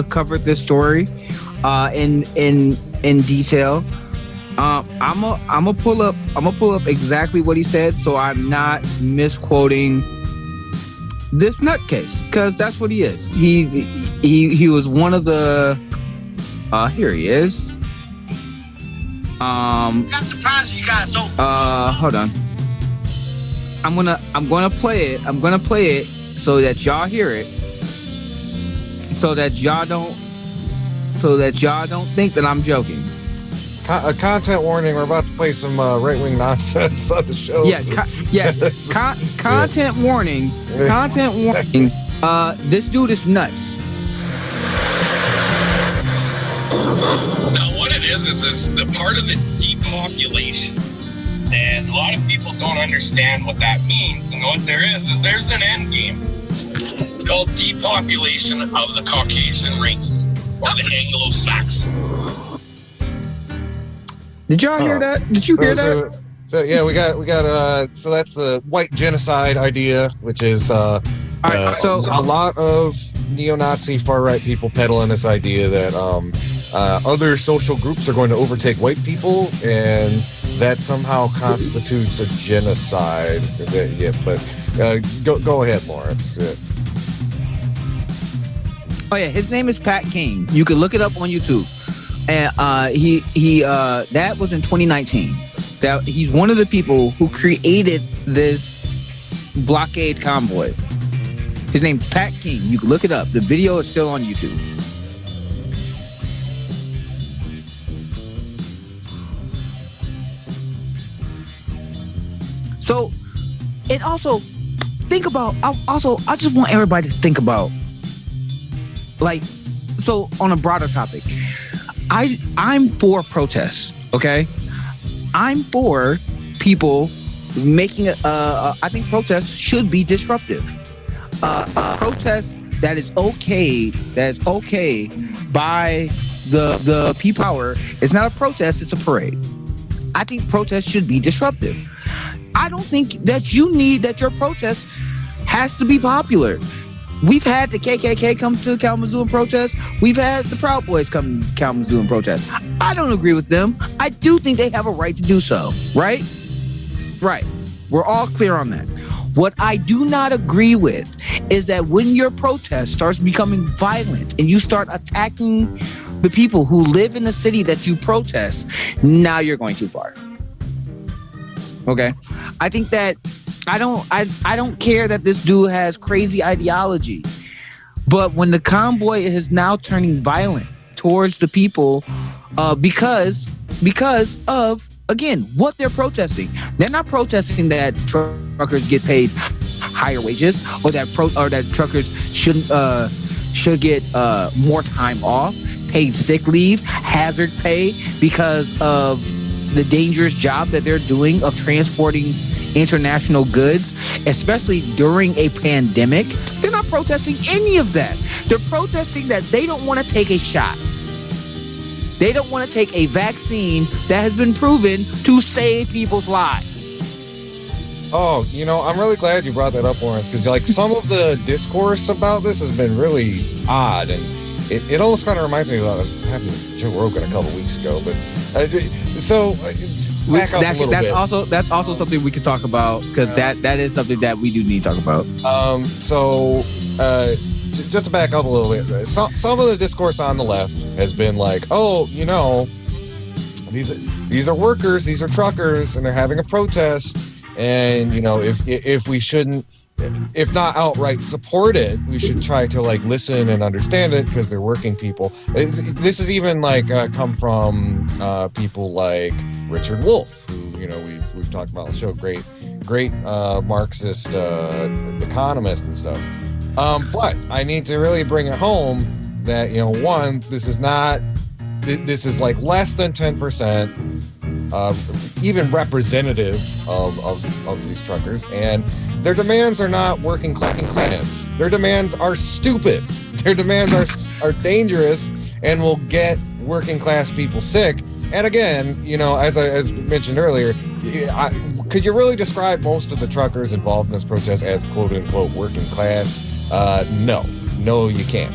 covered this story in detail. I'm gonna pull up exactly what he said, so I'm not misquoting this nutcase, because that's what he is. He was one of the. Here he is. I'm surprised you guys so. Hold on. I'm gonna play it so that y'all hear it, so that y'all don't think that I'm joking. A content warning. We're about to play some right-wing nonsense on the show. Content warning. Content warning. This dude is nuts. Now, what it is the part of the depopulation. And a lot of people don't understand what that means. And what there is there's an end game. It's called depopulation of the Caucasian race, or the Anglo-Saxon. Did y'all hear that? Did you hear that? So yeah, we got so that's a white genocide idea, which is all right, so a lot of neo-Nazi far-right people peddling this idea that other social groups are going to overtake white people, and that somehow constitutes a genocide. Yeah, but go ahead, Lawrence. Yeah. Oh yeah, his name is Pat King. You can look it up on YouTube. And he that was in 2019. That he's one of the people who created this blockade convoy. His name's Pat King. You can look it up. The video is still on YouTube. So, and also think about. I just want everybody to think about, so on a broader topic. I'm for protests, okay? I'm for people making I think protests should be disruptive. Protest that is okay by the people power is not a protest, it's a parade. I think protests should be disruptive. I don't think that your protest has to be popular. We've had the KKK come to Kalamazoo and protest. We've had the Proud Boys come to Kalamazoo and protest. I don't agree with them. I do think they have a right to do so, right? Right. We're all clear on that. What I do not agree with is that when your protest starts becoming violent and you start attacking the people who live in the city that you protest, now you're going too far. Okay? I think that I don't care that this dude has crazy ideology, but when the convoy is now turning violent towards the people because of, again, what they're protesting. They're not protesting that truckers get paid higher wages or that truckers should get more time off, paid sick leave, hazard pay because of the dangerous job that they're doing of transporting international goods, especially during a pandemic. They're not protesting any of that. They're protesting that they don't want to take a shot. They don't want to take a vaccine that has been proven to save people's lives. Oh, I'm really glad you brought that up, Lawrence, because like some of the discourse about this has been really odd, and it almost kind of reminds me of having Joe Rogan a couple weeks ago. But back up a little bit. That's also something we can talk about, because that is something that we do need to talk about. Just to back up a little bit, some of the discourse on the left has been like, oh, these are workers, these are truckers, and they're having a protest, and if we shouldn't, if not outright support it, we should try to like listen and understand it because they're working people. This is even like come from people like Richard Wolff, who we've talked about on the show, great Marxist economist and stuff. But I need to really bring it home that, one, this is like less than 10% even representative of these truckers, and their demands are not working class demands. Their demands are stupid. Their demands are dangerous and will get working class people sick. And again, as mentioned earlier, could you really describe most of the truckers involved in this protest as quote unquote working class? No, you can't.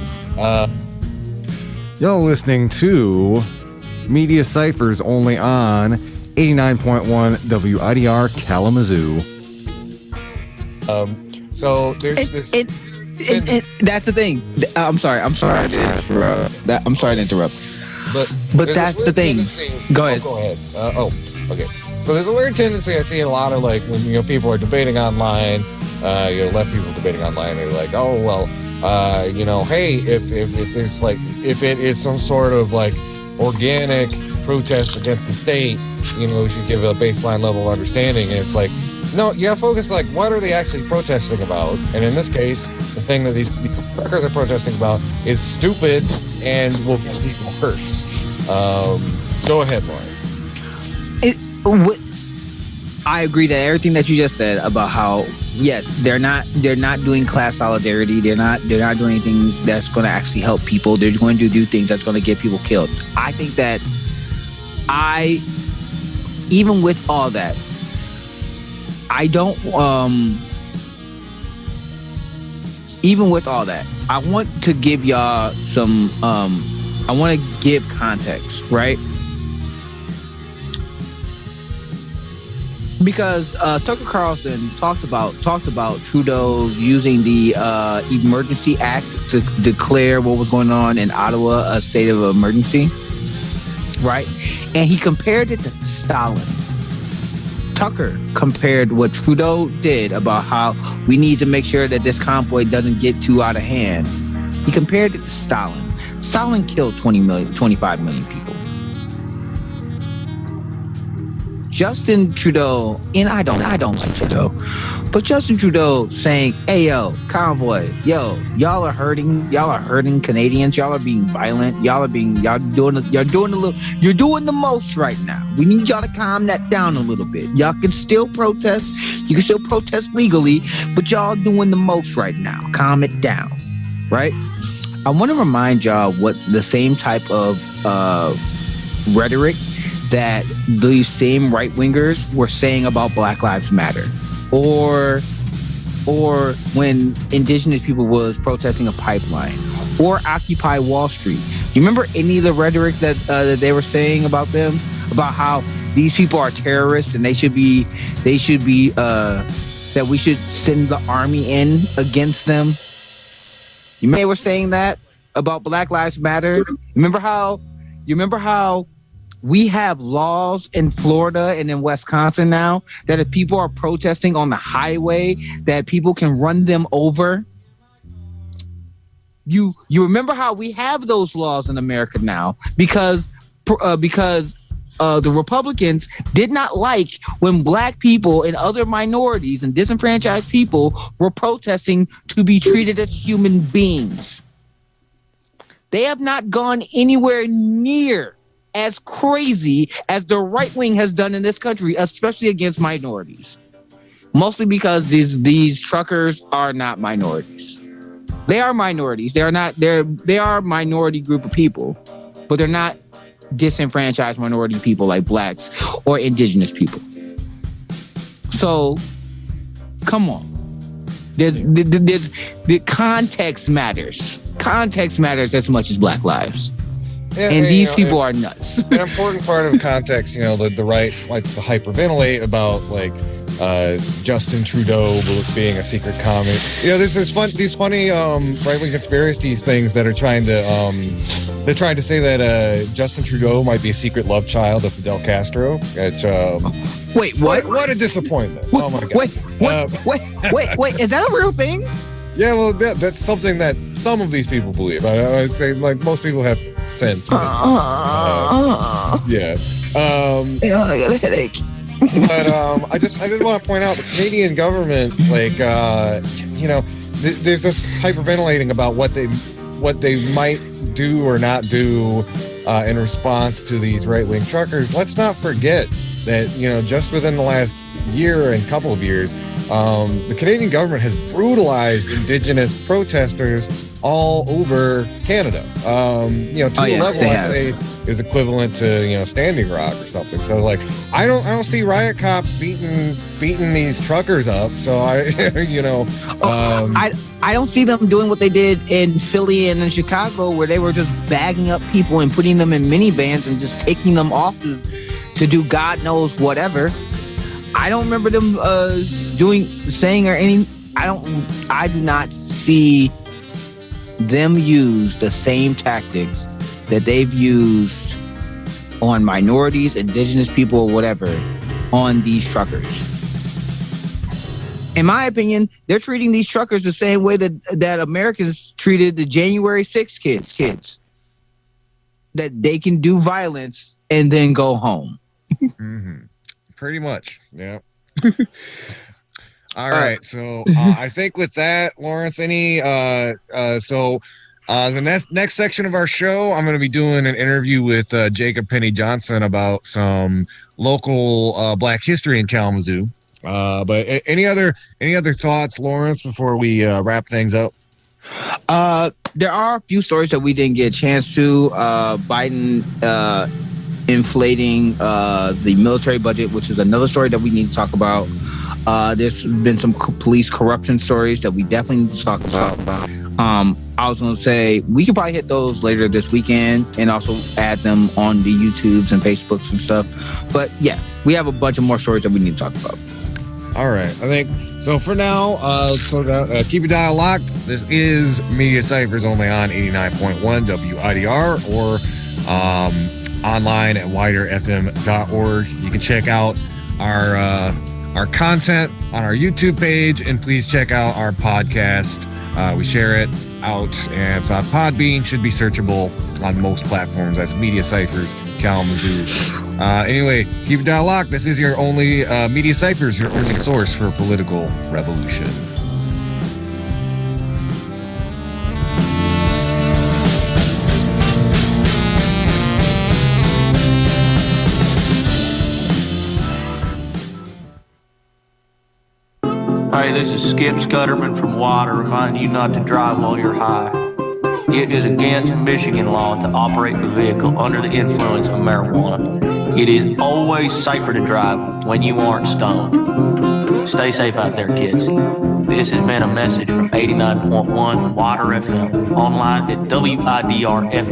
You're listening to Media Cyphers only on 89.1 WIDR Kalamazoo. So there's this. And that's the thing. I'm sorry to interrupt. But that's the thing. Go ahead. Go ahead. Okay. So there's a weird tendency I see in a lot of like when people are debating online. Left people debating online. They're like, oh well, hey, if there's like if it is some sort of like organic protest against the state, we should give a baseline level of understanding. And it's like, no, you have to focus like what are they actually protesting about? And in this case, the thing that these truckers are protesting about is stupid and will get people hurt. Go ahead, Lawrence. I agree to everything that you just said about how, yes, they're not doing class solidarity. They're not doing anything that's going to actually help people. They're going to do things that's going to get people killed. I think that even with all that, I don't, even with all that, I want to give y'all some, I want to give context, right? Because Tucker Carlson talked about Trudeau's using the Emergency Act to declare what was going on in Ottawa a state of emergency, right? And he compared it to Stalin. Tucker compared what Trudeau did about how we need to make sure that this convoy doesn't get too out of hand. He compared it to Stalin. Stalin killed 25 million people. Justin Trudeau, and I don't like Trudeau, but Justin Trudeau saying, hey, yo, convoy, yo, y'all are hurting Canadians. Y'all are being violent. You're doing the most right now. We need y'all to calm that down a little bit. Y'all can still protest. You can still protest legally, but y'all doing the most right now. Calm it down, right? I want to remind y'all what the same type of rhetoric that these same right-wingers were saying about Black Lives Matter, or when indigenous people was protesting a pipeline, or Occupy Wall Street. You remember any of the rhetoric that they were saying about them, about how these people are terrorists and they should be that we should send the army in against them. You may were saying that about Black Lives Matter. Remember how we have laws in Florida and in Wisconsin now that if people are protesting on the highway, that people can run them over? You remember how we have those laws in America now because the Republicans did not like when black people and other minorities and disenfranchised people were protesting to be treated as human beings. They have not gone anywhere near as crazy as the right wing has done in this country, especially against minorities. Mostly because these truckers are not minorities. They are minorities. They are a minority group of people, but they're not disenfranchised minority people like blacks or indigenous people. So, come on. There's the context matters. Context matters as much as Black lives. Yeah, and these people are nuts. An important part of context, the right likes to hyperventilate about Justin Trudeau being a secret commie. There's these funny right-wing conspiracy things that are trying to say that Justin Trudeau might be a secret love child of Fidel Castro. Wait, what? What a disappointment! Oh my god! Wait! Is that a real thing? Yeah, well, that's something that some of these people believe. I'd say most people have sense. Yeah. I got a headache. But I did want to point out the Canadian government, there's this hyperventilating about what they might do or not do in response to these right-wing truckers. Let's not forget that, just within the last year and couple of years, the Canadian government has brutalized Indigenous protesters all over Canada. To a level I'd say is equivalent to Standing Rock or something. So I don't see riot cops beating these truckers up. So I don't see them doing what they did in Philly and in Chicago, where they were just bagging up people and putting them in minivans and just taking them off to do God knows whatever. I don't remember them saying or any. I do not see them use the same tactics that they've used on minorities, indigenous people, or whatever, on these truckers. In my opinion, they're treating these truckers the same way that Americans treated the January 6th kids. That they can do violence and then go home. Mm-hmm. Pretty much, yeah. All right, so I think with that, Lawrence, the next section of our show, I'm going to be doing an interview with Jacob Pinney-Johnson about some local Black history in Kalamazoo. But any other thoughts, Lawrence, before we wrap things up? There are a few stories that we didn't get a chance to. Biden inflating the military budget, which is another story that we need to talk about. There's been some police corruption stories that we definitely need to talk about. I was going to say we could probably hit those later this weekend and also add them on the YouTubes and Facebooks and stuff. But yeah, we have a bunch of more stories that we need to talk about. All right, I think so. For now, keep your dial locked. This is Media Cyphers only on 89.1 WIDR or online at widerfm.org. You can check out our content on our YouTube page, and please check out our podcast. We share it out, and it's on Podbean. Should be searchable on most platforms. That's Media Cyphers Kalamazoo. Anyway, keep your dial locked. This is your only Media Cyphers, your only source for political revolution. Hey, this is Skip Scudderman from Water reminding you not to drive while you're high. It is against Michigan law to operate a vehicle under the influence of marijuana. It is always safer to drive when you aren't stoned. Stay safe out there, kids. This has been a message from 89.1 Water FM, online at widrfm.org.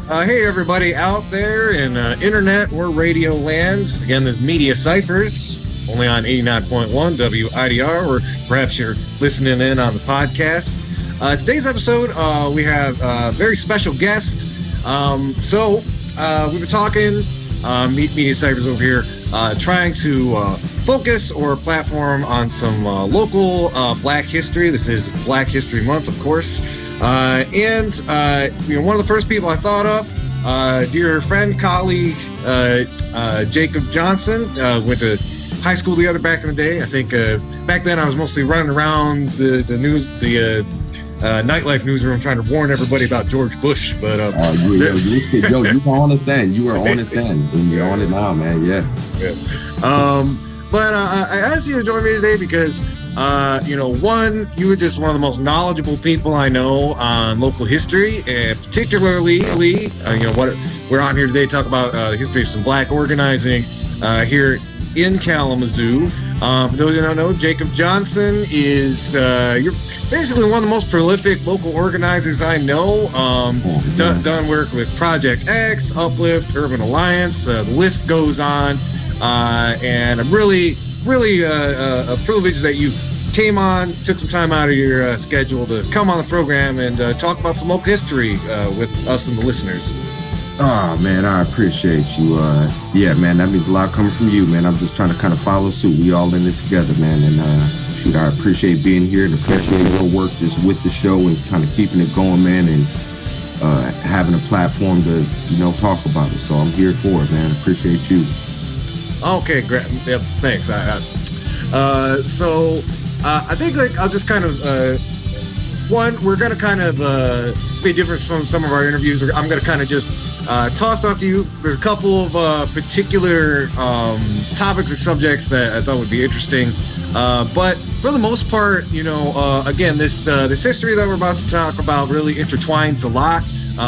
Hey, everybody out there in internet or radio land. Again, this is Media Cyphers, only on 89.1 WIDR, or perhaps you're listening in on the podcast. Today's episode, we have a very special guest. So we've been talking, Media Cyphers over here, trying to focus or platform on some local Black history. This is Black History Month, of course. And one of the first people I thought of, dear friend, colleague, Jacob Johnson, went to high school together back in the day. I think back then I was mostly running around the nightlife newsroom trying to warn everybody about George Bush. But you were on it then. You were on it then, and you're on it now, man. Yeah. But I asked you to join me today because, one, you were just one of the most knowledgeable people I know on local history, and particularly, what we're on here today to talk about the history of some Black organizing here in Kalamazoo. For those who don't know, Jacob Johnson is you're basically one of the most prolific local organizers I know. Done work with Project X, Uplift, Urban Alliance. The list goes on. And I'm really privileged that you came on, took some time out of your schedule to come on the program and talk about some local history with us and the listeners. Oh, man, I appreciate you. Yeah, man, that means a lot coming from you, man. I'm just trying to kind of follow suit. We all in it together, man. And I appreciate being here and appreciate your work just with the show and kind of keeping it going, man, and having a platform to, talk about it. So I'm here for it, man. Appreciate you. Okay, great. Yep, thanks. So I think I'll just kind of we're going to kind of be different from some of our interviews. I'm going to kind of just toss off to you. There's a couple of particular topics or subjects that I thought would be interesting, but for the most part, again, this history that we're about to talk about really intertwines a lot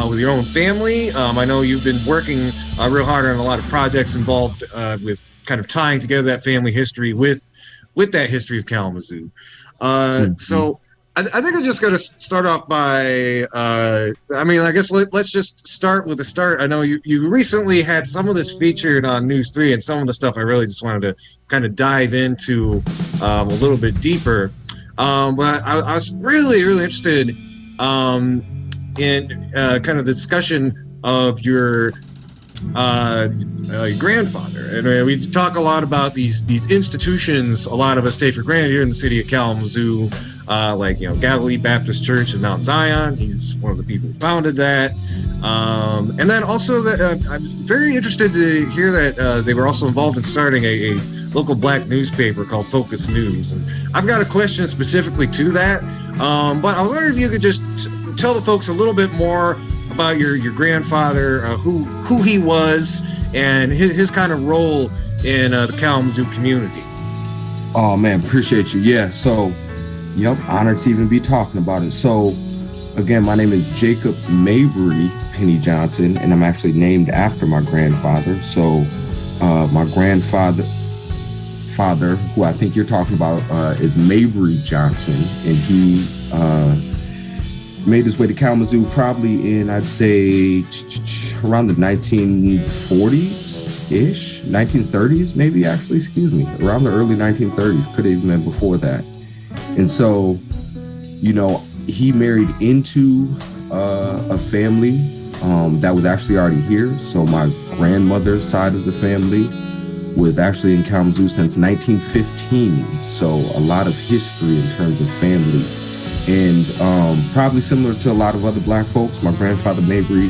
with your own family. I know you've been working real hard on a lot of projects involved with kind of tying together that family history with that history of Kalamazoo. So I think I'm just going to start off by, I guess let's just start with the start. I know you recently had some of this featured on News 3, and some of the stuff I really just wanted to kind of dive into a little bit deeper. But I was really, really interested in kind of the discussion of your grandfather. And we talk a lot about these institutions a lot of us take for granted here in the city of Kalamazoo, like Galilee Baptist Church in Mount Zion. He's one of the people who founded that. And then also that I'm very interested to hear that they were also involved in starting a local Black newspaper called Focus News. And I've got a question specifically to that. But I was wondering if you could just tell the folks a little bit more about your grandfather, who he was, and his kind of role in the Kalamazoo community. Oh, man, appreciate you. Yeah, so, honored to even be talking about it. So, again, my name is Jacob Mabry Pinney-Johnson, and I'm actually named after my grandfather. So, my grandfather, who I think you're talking about, is Mabry Johnson, and he made his way to Kalamazoo probably in, I'd say, around the 1940s-ish, 1930s maybe, actually, around the early 1930s, could have even been before that. And so, he married into a family that was actually already here. So my grandmother's side of the family was actually in Kalamazoo since 1915. So a lot of history in terms of family. And probably similar to a lot of other Black folks, my grandfather Mabry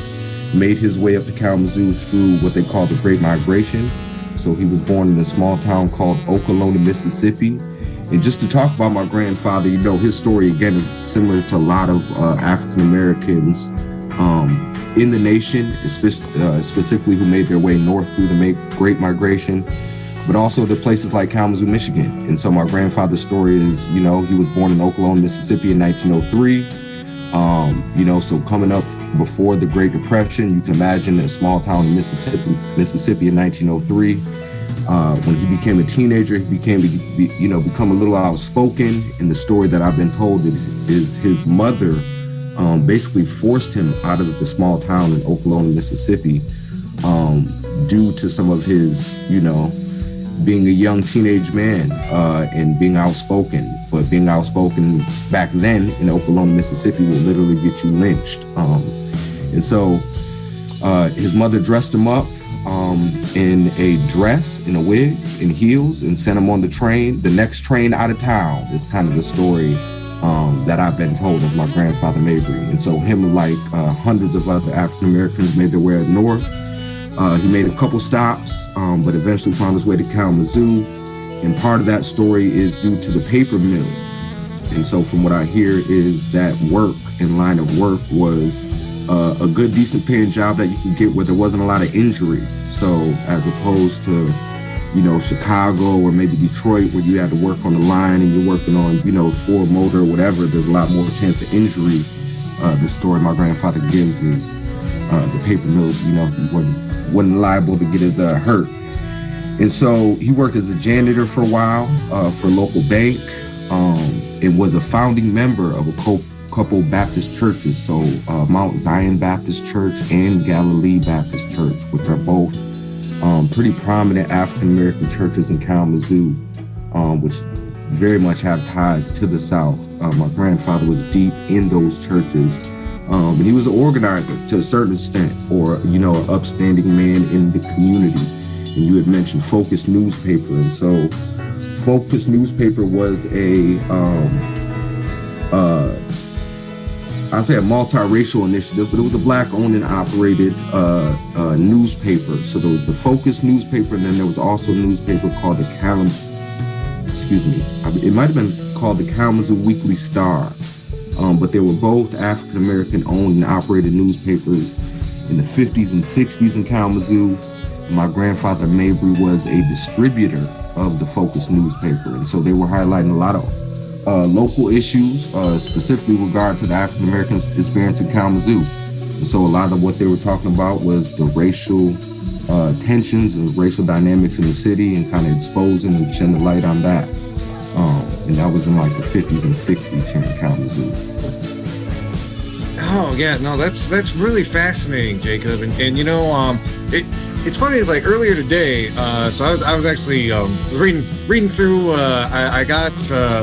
made his way up to Kalamazoo through what they call the Great Migration. So he was born in a small town called Okolona, Mississippi. And just to talk about my grandfather, his story again is similar to a lot of African Americans in the nation, specifically who made their way north through the Great Migration, but also to places like Kalamazoo, Michigan. And so my grandfather's story is, he was born in Okolona, Mississippi in 1903. So coming up before the Great Depression, you can imagine a small town in Mississippi in 1903. When he became a teenager, he become a little outspoken. And the story that I've been told is his mother basically forced him out of the small town in Oklahoma, Mississippi, due to some of his, being a young teenage man and being outspoken. But being outspoken back then in Oklahoma, Mississippi will literally get you lynched. And so his mother dressed him up in a dress, in a wig, in heels, and sent him on the train. The next train out of town is kind of the story that I've been told of my grandfather Mabry. And so him, like hundreds of other African Americans, made their way north. He made a couple stops, but eventually found his way to Kalamazoo. And part of that story is due to the paper mill. And so from what I hear is that work and line of work was a good, decent paying job that you could get where there wasn't a lot of injury. So as opposed to, Chicago or maybe Detroit, where you had to work on the line and you're working on, Ford Motor or whatever, there's a lot more chance of injury. The story my grandfather gives is the paper mills, he wasn't liable to get his hurt. And so he worked as a janitor for a while for a local bank, and was a founding member of a couple Baptist churches, so Mount Zion Baptist Church and Galilee Baptist Church, which are both pretty prominent African-American churches in Kalamazoo, which very much have ties to the South. My grandfather was deep in those churches, and he was an organizer to a certain extent, or, an upstanding man in the community. And you had mentioned Focus newspaper, and so Focus newspaper was I'll say a multiracial initiative, but it was a Black-owned and operated newspaper. So there was the Focus newspaper, and then there was also a newspaper called it might have been called the Kalamazoo Weekly Star. But they were both African-American owned and operated newspapers in the 50s and 60s in Kalamazoo. My grandfather Mabry was a distributor of the Focus newspaper, and so they were highlighting a lot of local issues, specifically with regard to the African American experience in Kalamazoo. And so a lot of what they were talking about was the racial tensions and racial dynamics in the city, and kind of exposing and shedding the light on that. And that was in like the 50s and 60s here in Kalamazoo. Oh yeah, no, that's really fascinating, Jacob. And it's funny, it's like earlier today, so I was actually reading through, I got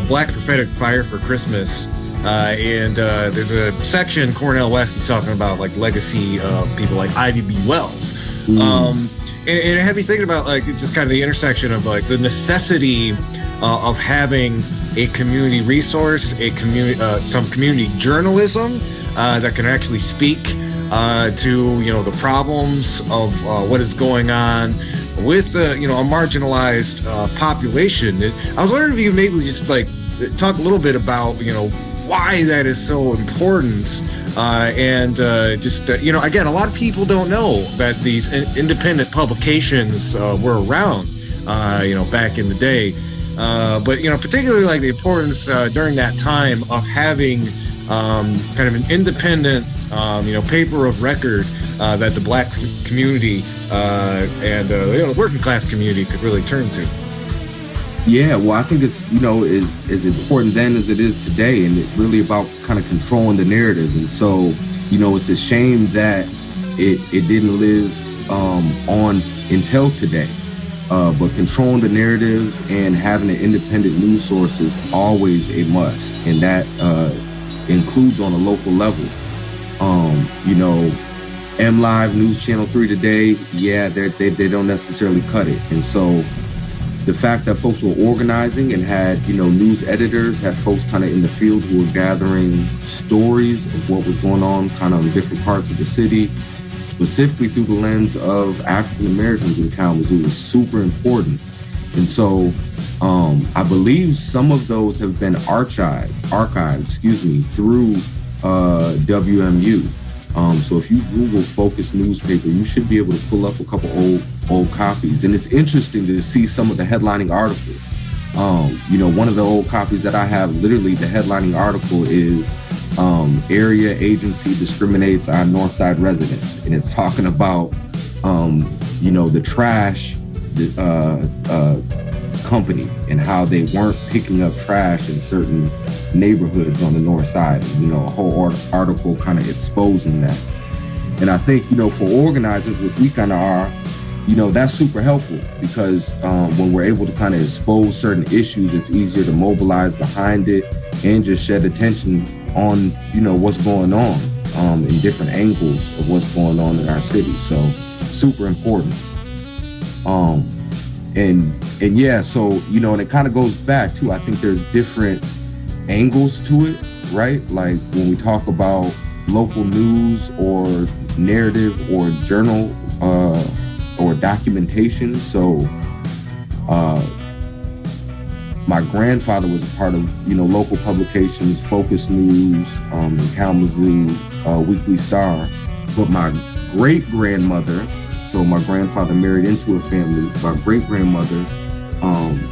Black Prophetic Fire for Christmas, and there's a section, Cornell West, is talking about like legacy of people like Ivy B. Wells. And it had me thinking about like just kind of the intersection of like the necessity of having a community resource, some community journalism that can actually speak to the problems of what is going on with a marginalized population. I was wondering if you maybe just like talk a little bit about why that is so important, and just again, a lot of people don't know that these independent publications were around back in the day, but particularly like the importance during that time of having kind of an independent paper of record that the Black community and the working class community could really turn to. Yeah, well, I think it's as important then as it is today, and it's really about kind of controlling the narrative. And so it's a shame that it didn't live on until today. But controlling the narrative and having an independent news source is always a must, and that includes on a local level. MLive News Channel 3 today, they don't necessarily cut it. And so the fact that folks were organizing and had, news editors, had folks kind of in the field who were gathering stories of what was going on kind of in different parts of the city, specifically through the lens of African Americans in Kalamazoo, is super important. And so I believe some of those have been archived, through WMU. So if you Google Focus newspaper, you should be able to pull up a couple old copies. And it's interesting to see some of the headlining articles. One of the old copies that I have, literally the headlining article is area agency discriminates on Northside residents. And it's talking about, the trash company and how they weren't picking up trash in certain neighborhoods on the north side. And, you know, a whole article kind of exposing that. And I think, you know, for organizers, which we kind of are, you know, that's super helpful because when we're able to kind of expose certain issues, it's easier to mobilize behind it and just shed attention on, you know, what's going on in different angles of what's going on in our city. So super important. And yeah, so, you know, and it kind of goes back too. I think there's different angles to it, right? Like when we talk about local news or narrative or journal or documentation. So my grandfather was a part of, you know, local publications, Focus News, Kalamazoo, Weekly Star. But my great-grandmother, so my grandfather married into a family, my great-grandmother,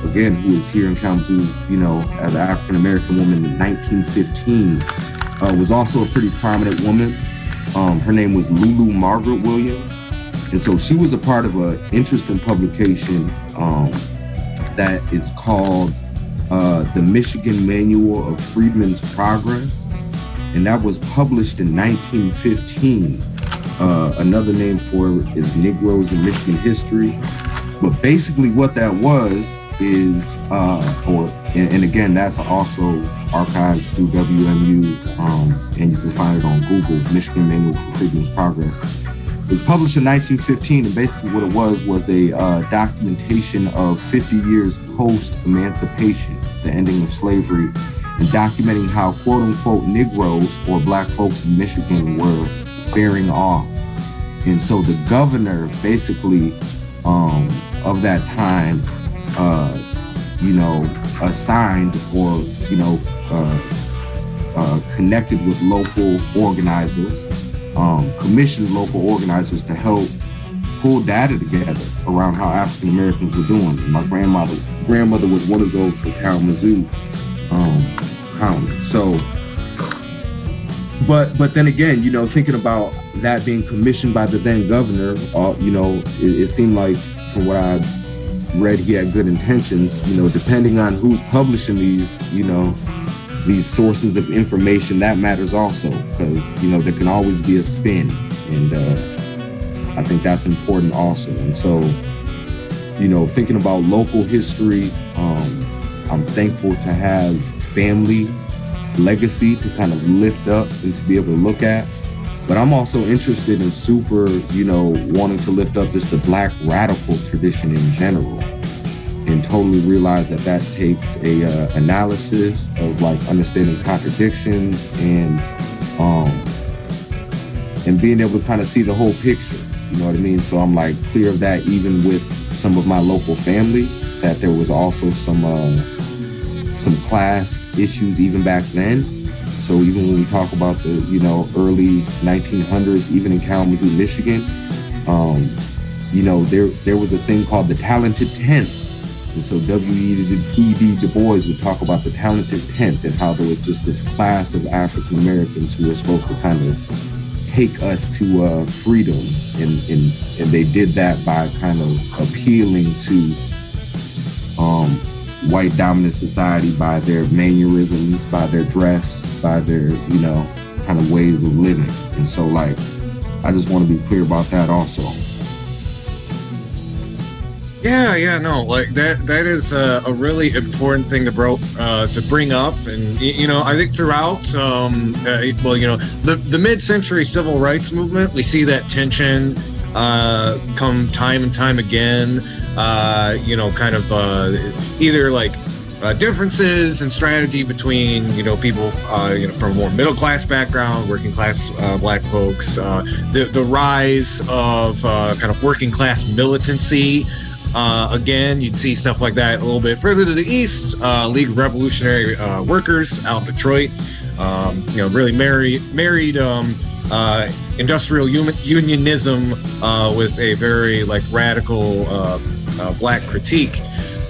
again, who was here in Kalamazoo, you know, as an African-American woman in 1915, was also a pretty prominent woman. Her name was Lulu Margaret Williams. And so she was a part of an interesting publication that is called the Michigan Manual of Freedmen's Progress. And that was published in 1915. Another name for it is Negroes in Michigan History. But basically what that was is, and again, that's also archived through WMU, and you can find it on Google, Michigan Manual for Freedmen's Progress. It was published in 1915, and basically what it was a documentation of 50 years post-emancipation, the ending of slavery, and documenting how quote-unquote Negroes or Black folks in Michigan were faring off. And so the governor basically of that time, you know, assigned or, you know, connected with local organizers, commissioned local organizers to help pull data together around how African Americans were doing. My grandmother was one of those for Kalamazoo County. So, but then again, you know, thinking about that being commissioned by the then governor, you know, it seemed like from what I read, he had good intentions. You know, depending on who's publishing these, you know, these sources of information, that matters also, because, you know, there can always be a spin, and I think that's important also. And so, you know, thinking about local history, I'm thankful to have family legacy to kind of lift up and to be able to look at. But I'm also interested in super, you know, wanting to lift up just the Black radical tradition in general, and totally realize that that takes a analysis of like understanding contradictions and being able to kind of see the whole picture. You know what I mean? So I'm like clear of that, even with some of my local family, that there was also some class issues even back then. So even when we talk about the, you know, early 1900s, even in Kalamazoo, Michigan, you know, there was a thing called the Talented Tenth. And so W.E.B. Du Bois would talk about the Talented Tenth and how there was just this class of African Americans who were supposed to kind of take us to freedom. And they did that by kind of appealing to white dominant society by their mannerisms, by their dress, by their, you know, kind of ways of living. And so, like, I just want to be clear about that also. Yeah, no, like that is a really important thing to bring up. And, you know, I think throughout, well, you know, the mid-century civil rights movement, we see that tension come time and time again, you know, kind of either like differences in strategy between, you know, people, you know, from a more middle-class background, working-class Black folks, the rise of kind of working-class militancy. Again, you'd see stuff like that a little bit further to the east. League of Revolutionary Workers out in Detroit, you know, really married industrial unionism with a very like radical Black critique.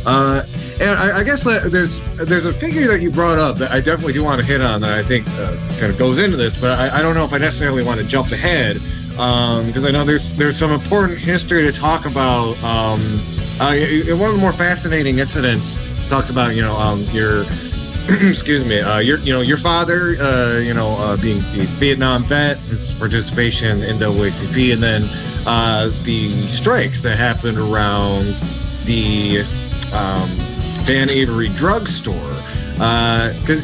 And I guess that there's a figure that you brought up that I definitely do want to hit on that I think kind of goes into this, but I don't know if I necessarily want to jump ahead because I know there's some important history to talk about One of the more fascinating incidents talks about, your excuse me, your father, being a Vietnam vet, his participation in NAACP, and then the strikes that happened around the Van Avery drugstore. Because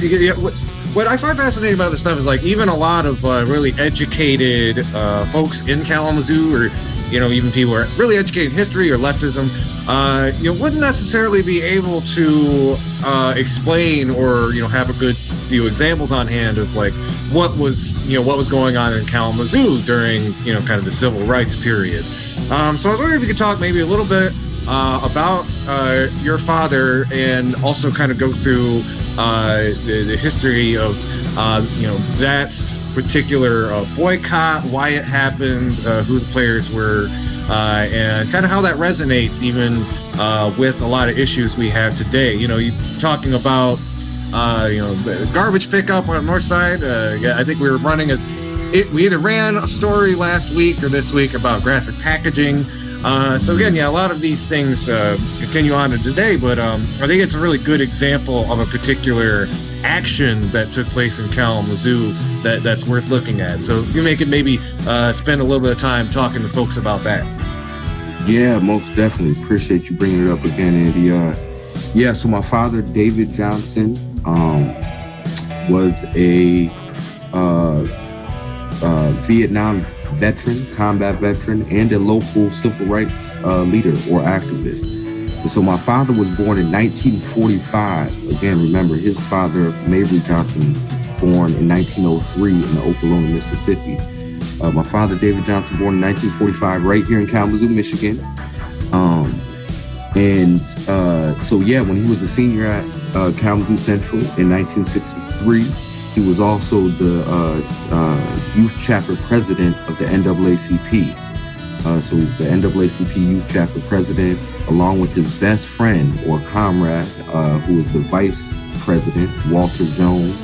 what I find fascinating about this stuff is like even a lot of really educated folks in Kalamazoo, or even people who are really educated in history or leftism, wouldn't necessarily be able to explain or have a good few examples on hand of like what was going on in Kalamazoo during kind of the civil rights period. So I was wondering if you could talk maybe a little bit about your father, and also kind of go through the history of that particular boycott, why it happened, who the players were, and kind of how that resonates even with a lot of issues we have today. You talking about garbage pickup on the north side. I think we were running we either ran a story last week or this week about graphic packaging. So again, a lot of these things continue on to today, but I think it's a really good example of a particular action that took place in Kalamazoo that's worth looking at. So if you could maybe spend a little bit of time talking to folks about that. Yeah, most definitely. Appreciate you bringing it up again, Andy. So my father, David Johnson, was a Vietnam veteran, combat veteran, and a local civil rights leader or activist. And so my father was born in 1945. Again, remember, his father, Mabry Johnson, born in 1903 in Oklahoma, Mississippi. My father, David Johnson, born in 1945 right here in Kalamazoo, Michigan. When he was a senior at Kalamazoo Central in 1963, he was also the youth chapter president of the NAACP. So he's the NAACP youth chapter president, along with his best friend or comrade, who is the vice president, Walter Jones,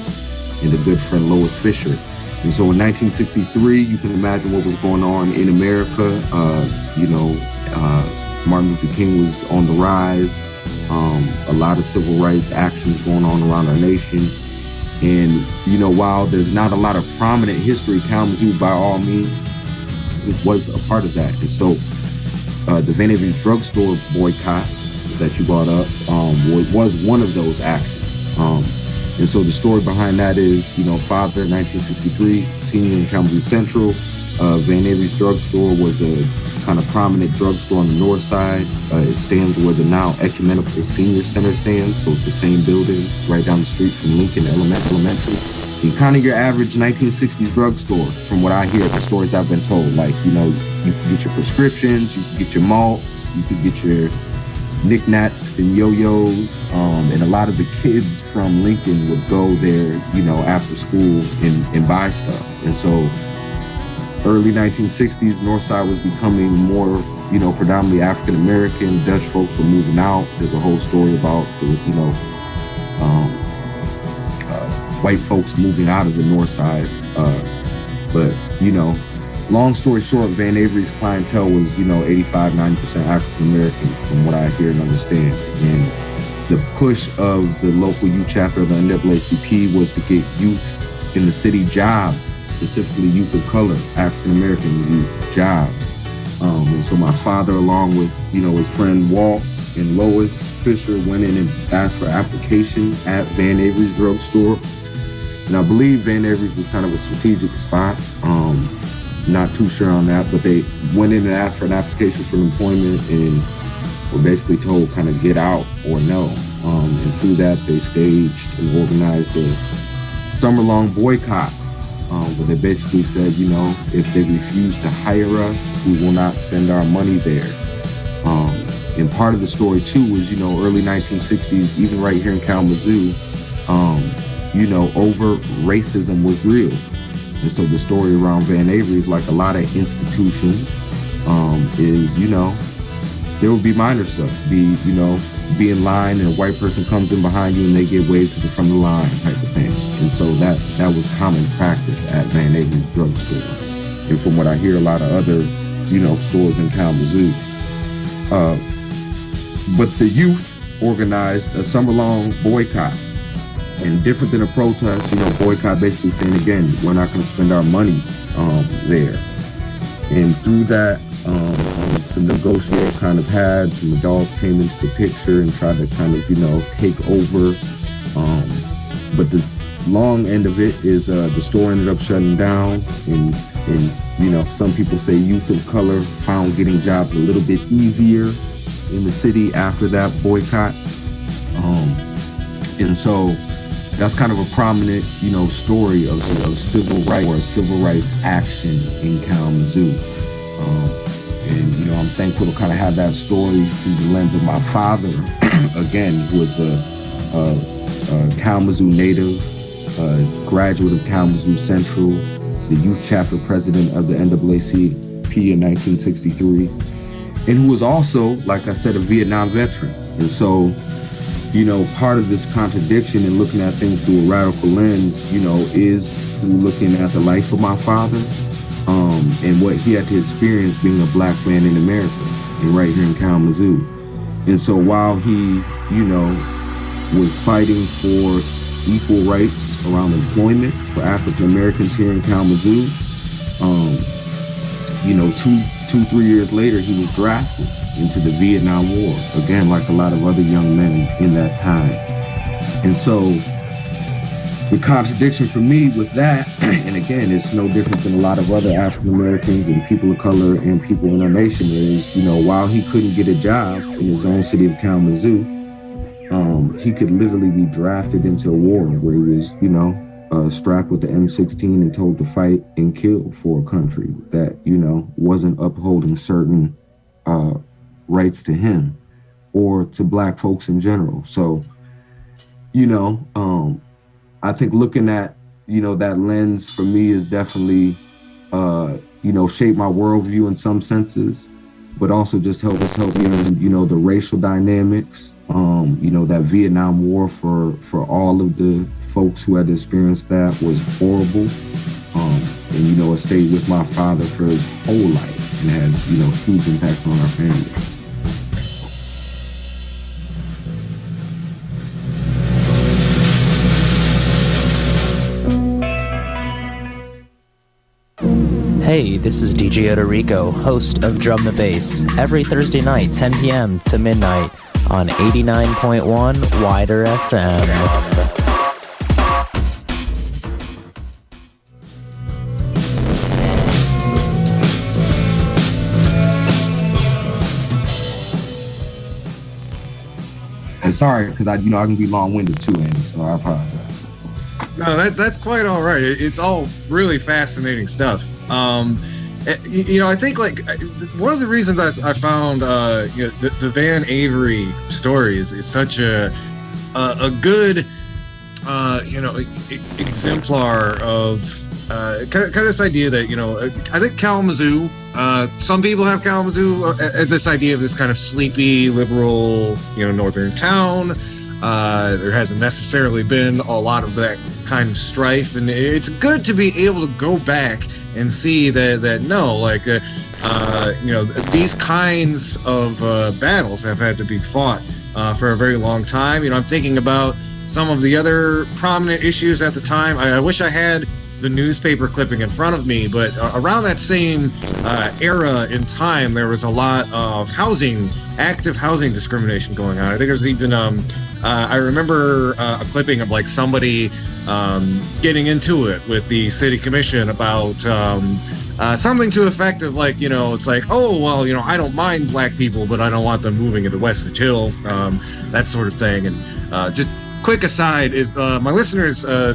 and a good friend, Lois Fisher. And so in 1963, you can imagine what was going on in America. Martin Luther King was on the rise. A lot of civil rights actions going on around our nation. And, while there's not a lot of prominent history, Kalamazoo, by all means, it was a part of that. And so the Van Avery's drugstore boycott that you brought up was one of those actions. And so the story behind that is, father, 1963, senior in Kalamazoo Central. Van Avery's drugstore was a kind of prominent drugstore on the north side. It stands where the now Ecumenical Senior Center stands, so it's the same building right down the street from Lincoln Elementary. And kind of your average 1960s drugstore, from what I hear, the stories I've been told. Like, you can get your prescriptions, you can get your malts, you can get your knickknacks and yo-yos, and a lot of the kids from Lincoln would go there, after school and buy stuff. And so early 1960s, Northside was becoming more, predominantly African-American. Dutch folks were moving out. There's a whole story about, white folks moving out of the Northside. But long story short, Van Avery's clientele was, 85, 90% African-American, from what I hear and understand. And the push of the local youth chapter of the NAACP was to get youth in the city jobs, specifically youth of color, African-American youth jobs. And so my father, along with, his friend Walt and Lois Fisher, went in and asked for application at Van Avery's drugstore. And I believe Van Avery's was kind of a strategic spot. Not too sure on that, but they went in and asked for an application for employment and were basically told kind of get out or no. And through that, they staged and organized a summer-long boycott. But they basically said, if they refuse to hire us, we will not spend our money there. And part of the story too was, early 1960s, even right here in Kalamazoo, overt racism was real. And so the story around Van Avery is like a lot of institutions, there will be minor stuff, be in line and a white person comes in behind you and they get waved to the front of the line type of thing. And so that was common practice at Van Avery's drugstore. And from what I hear, a lot of other, stores in Kalamazoo. But the youth organized a summer-long boycott. And different than a protest, boycott basically saying, again, we're not going to spend our money there. And through that, some negotiators kind of had, some adults came into the picture and tried to kind of, take over. But the long end of it is the store ended up shutting down. And some people say youth of color found getting jobs a little bit easier in the city after that boycott. And so that's kind of a prominent, story of civil rights or civil rights action in Kalamazoo. And I'm thankful to kind of have that story through the lens of my father, again, who was a Kalamazoo native, graduate of Kalamazoo Central, the youth chapter president of the NAACP in 1963, and who was also, like I said, a Vietnam veteran. And so, part of this contradiction in looking at things through a radical lens, is through looking at the life of my father, and what he had to experience being a black man in America and right here in Kalamazoo. And so while he, was fighting for equal rights around employment for African Americans here in Kalamazoo, 3 years later, he was drafted into the Vietnam War, again, like a lot of other young men in that time. And so the contradiction for me with that, and again, it's no different than a lot of other African Americans and people of color and people in our nation, is, while he couldn't get a job in his own city of Kalamazoo, he could literally be drafted into a war where he was, strapped with the M16 and told to fight and kill for a country that, wasn't upholding certain rights to him or to black folks in general. So, I think looking at, that lens for me is definitely, shaped my worldview in some senses, but also just help me in, the racial dynamics, that Vietnam War for all of the folks who had experienced that was horrible. And, it stayed with my father for his whole life and had, huge impacts on our family. Hey, this is DJ Odorico, host of Drum the Bass, every Thursday night, 10 p.m. to midnight on 89.1 Wider FM. And sorry, because I can be long-winded too, Andy, so I apologize. No, that's quite all right. It's all really fascinating stuff. I think like one of the reasons I found the Van Avery stories is such a good exemplar of kind of this idea that I think Kalamazoo. Some people have Kalamazoo as this idea of this kind of sleepy liberal northern town. There hasn't necessarily been a lot of that kind of strife, and it's good to be able to go back and see that no, like these kinds of battles have had to be fought for a very long time. I'm thinking about some of the other prominent issues at the time. I wish I had the newspaper clipping in front of me, but around that same era in time, there was a lot of active housing discrimination going on. I think there's even I remember a clipping of like somebody getting into it with the city commission about something to the effect of like, it's like, oh, well, I don't mind black people, but I don't want them moving into Westridge Hill, that sort of thing. And just quick aside, if my listeners are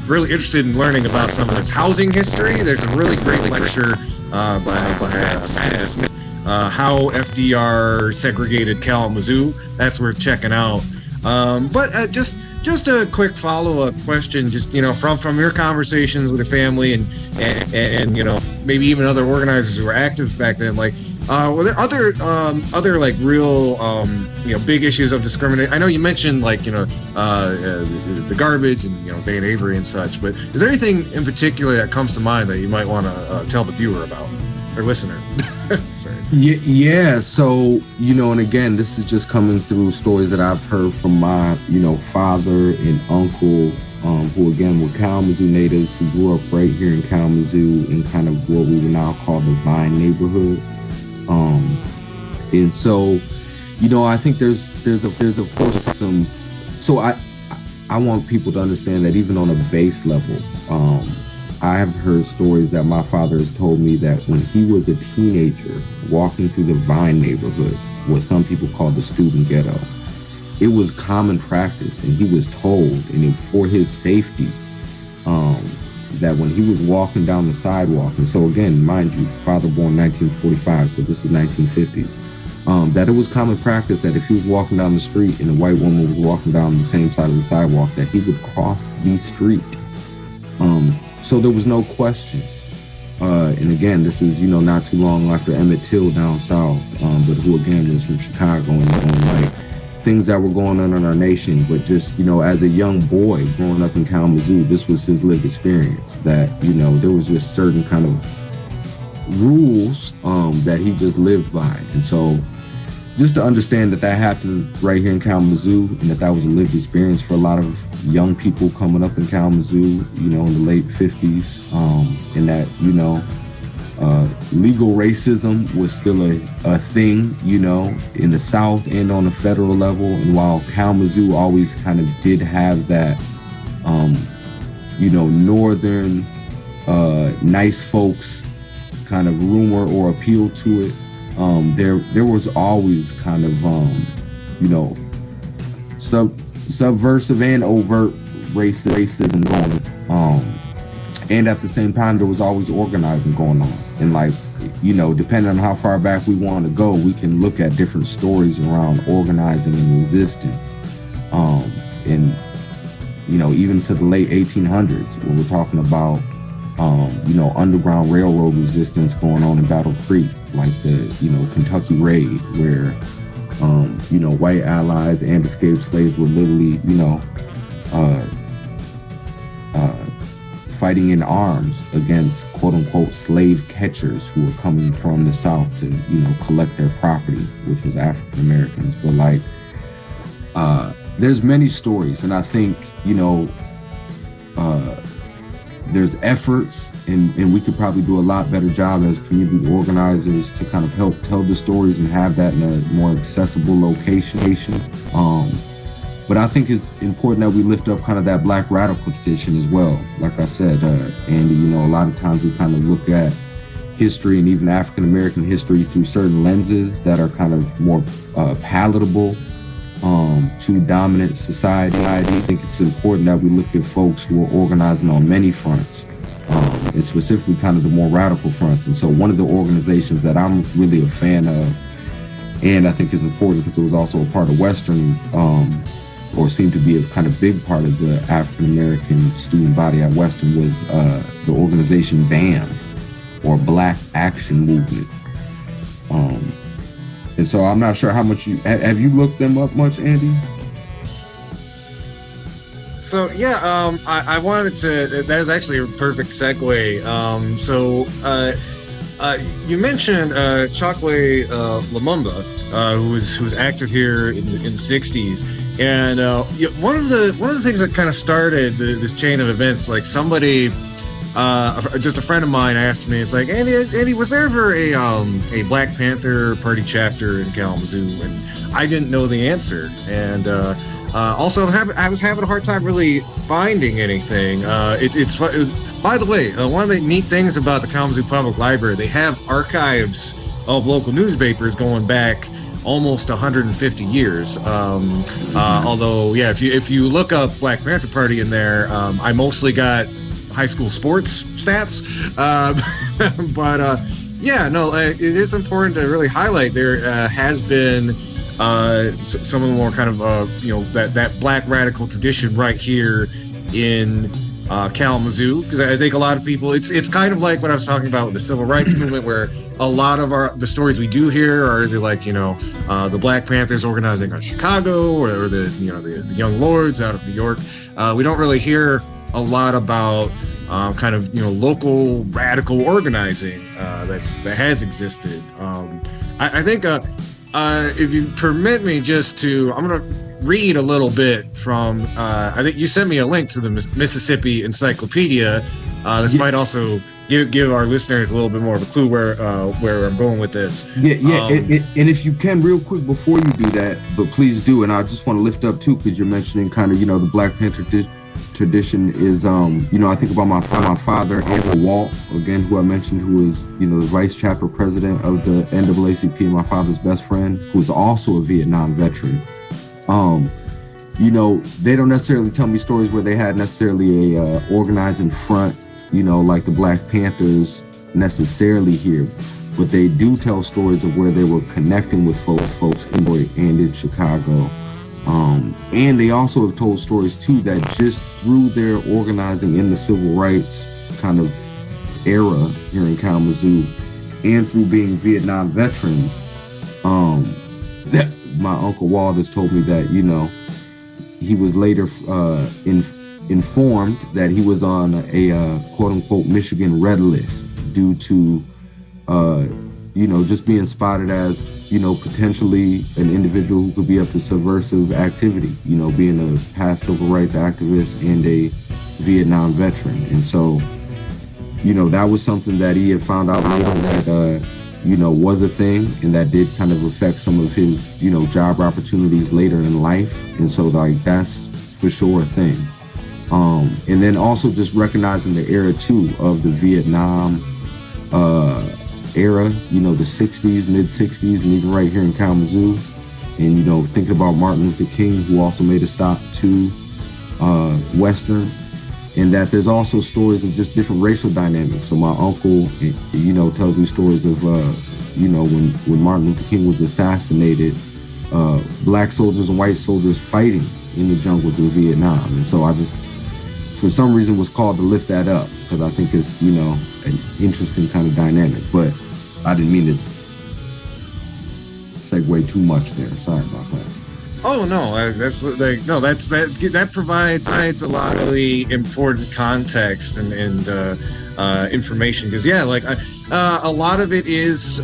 really interested in learning about some of this housing history, there's a really great lecture by Smith, how FDR segregated Kalamazoo. That's worth checking out. But just a quick follow-up question, just from your conversations with your family and maybe even other organizers who were active back then, like were there other like real big issues of discrimination? I know you mentioned like the garbage and Van Avery and such, but is there anything in particular that comes to mind that you might want to tell the viewer about? or listener. Sorry. Yeah. So, and again, this is just coming through stories that I've heard from my, father and uncle, who again were Kalamazoo natives who grew up right here in Kalamazoo in kind of what we would now call the Vine neighborhood. And so, I think there's of course some. So I want people to understand that even on a base level, I have heard stories that my father has told me that when he was a teenager walking through the Vine neighborhood, what some people call the student ghetto, it was common practice, and he was told, and for his safety, that when he was walking down the sidewalk, and so again, mind you, father born 1945, so this is 1950s, that it was common practice that if he was walking down the street and a white woman was walking down the same side of the sidewalk, that he would cross the street. So there was no question. And again, this is, not too long after Emmett Till down south, but who again was from Chicago, and like things that were going on in our nation. But just, as a young boy growing up in Kalamazoo, this was his lived experience, that, there was just certain kind of rules that he just lived by. And so just to understand that happened right here in Kalamazoo, and that was a lived experience for a lot of young people coming up in Kalamazoo, in the late 50s, and that, legal racism was still a thing, in the South and on the federal level. And while Kalamazoo always kind of did have that, northern, nice folks kind of rumor or appeal to it, there was always kind of, subversive and overt racism going on. And at the same time, there was always organizing going on. And like, depending on how far back we want to go, we can look at different stories around organizing and resistance. And, even to the late 1800s, when we're talking about, underground railroad resistance going on in Battle Creek, like the, Kentucky Raid, where, white allies and escaped slaves were literally, fighting in arms against quote unquote slave catchers who were coming from the South to, collect their property, which was African Americans. But like, there's many stories, and I think, there's efforts, and we could probably do a lot better job as community organizers to kind of help tell the stories and have that in a more accessible location. But I think it's important that we lift up kind of that Black radical tradition as well. Like I said, Andy, a lot of times we kind of look at history and even African American history through certain lenses that are kind of more palatable to dominant society. I think it's important that we look at folks who are organizing on many fronts, and specifically kind of the more radical fronts. And so one of the organizations that I'm really a fan of, and I think is important because it was also a part of Western, or seemed to be a kind of big part of the African American student body at Western, was the organization BAM, or Black Action Movement. And so I'm not sure how much have you looked them up much, Andy? So yeah, I wanted to. That is actually a perfect segue. You mentioned Chokwe Lumumba, who was active here in the 60s, and one of the things that kind of started this chain of events, like somebody. Just a friend of mine asked me, it's like, Andy, was there ever a Black Panther Party chapter in Kalamazoo? And I didn't know the answer. And also, I was having a hard time really finding anything. It's by the way, one of the neat things about the Kalamazoo Public Library, they have archives of local newspapers going back almost 150 years. Although, yeah, if you look up Black Panther Party in there, I mostly got high school sports stats, but it is important to really highlight there has been some of the more kind of that Black radical tradition right here in Kalamazoo, because I think a lot of people, it's kind of like what I was talking about with the civil rights movement, where a lot of the stories we do here are either like the Black Panthers organizing on Chicago, or the Young Lords out of New York. We don't really hear a lot about kind of local radical organizing that has existed. I think if you permit me, I'm going to read a little bit from. I think you sent me a link to the Mississippi Encyclopedia. This might also give our listeners a little bit more of a clue where I'm going with this. And if you can, real quick before you do that, but please do. And I just want to lift up too, because you're mentioning kind of the Black Panther tradition is I think about my father, Uncle Walt, again, who I mentioned, who is the vice chapter president of the NAACP, and my father's best friend, who's also a Vietnam veteran. They don't necessarily tell me stories where they had necessarily a organizing front, like the Black Panthers necessarily here, but they do tell stories of where they were connecting with folks in Detroit and in Chicago. And they also have told stories too that just through their organizing in the civil rights kind of era here in Kalamazoo, and through being Vietnam veterans, that my Uncle Walt has told me that he was later informed that he was on a quote unquote Michigan red list due to just being spotted as potentially an individual who could be up to subversive activity, being a past civil rights activist and a Vietnam veteran. And so that was something that he had found out later that was a thing, and that did kind of affect some of his job opportunities later in life. And so that's for sure a thing. And then also just recognizing the era too of the Vietnam era, the 60s, mid 60s, and even right here in Kalamazoo. And thinking about Martin Luther King, who also made a stop to Western, and that there's also stories of just different racial dynamics. So my uncle tells me stories of when Martin Luther King was assassinated, black soldiers and white soldiers fighting in the jungles of Vietnam. And so I just, for some reason, was called to lift that up, because I think it's an interesting kind of dynamic. But I didn't mean to segue too much there. Sorry about that. Oh no, that provides a lot of really important context and information, because a lot of it is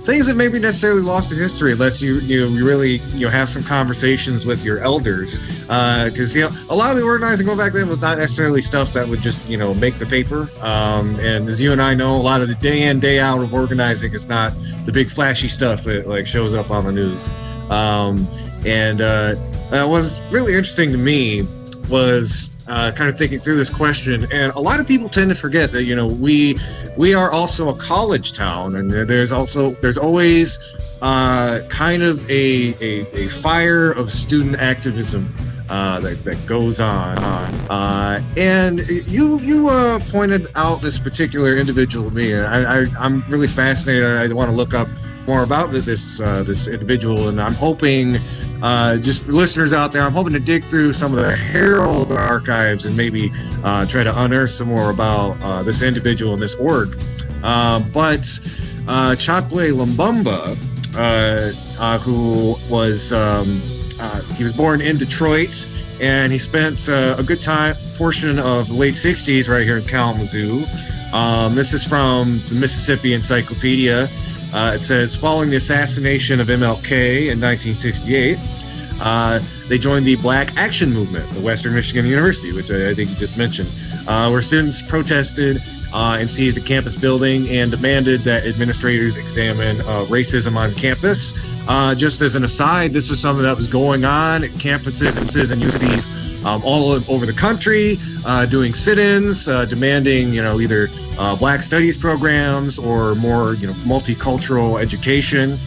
things that maybe necessarily lost to history unless you really have some conversations with your elders, because a lot of the organizing going back then was not necessarily stuff that would just make the paper, and as you and I know, a lot of the day in day out of organizing is not the big flashy stuff that shows up on the news. And what's really interesting to me was kind of thinking through this question, and a lot of people tend to forget that we are also a college town, and there's always kind of a fire of student activism that goes on. And you pointed out this particular individual to me, and I'm really fascinated. I want to look up more about this individual, and I'm hoping, just listeners out there, I'm hoping to dig through some of the Herald archives and maybe try to unearth some more about this individual and this org. But Chokwe Lumbumba, who was he was born in Detroit, and he spent a good portion of the late 60s right here in Kalamazoo. This is from the Mississippi Encyclopedia. It says, following the assassination of MLK in 1968, they joined the Black Action Movement at Western Michigan University, which I think you just mentioned, where students protested and seized a campus building and demanded that administrators examine racism on campus. Just as an aside, this was something that was going on at campuses and universities all over the country, doing sit-ins, demanding, either Black studies programs or more, multicultural education.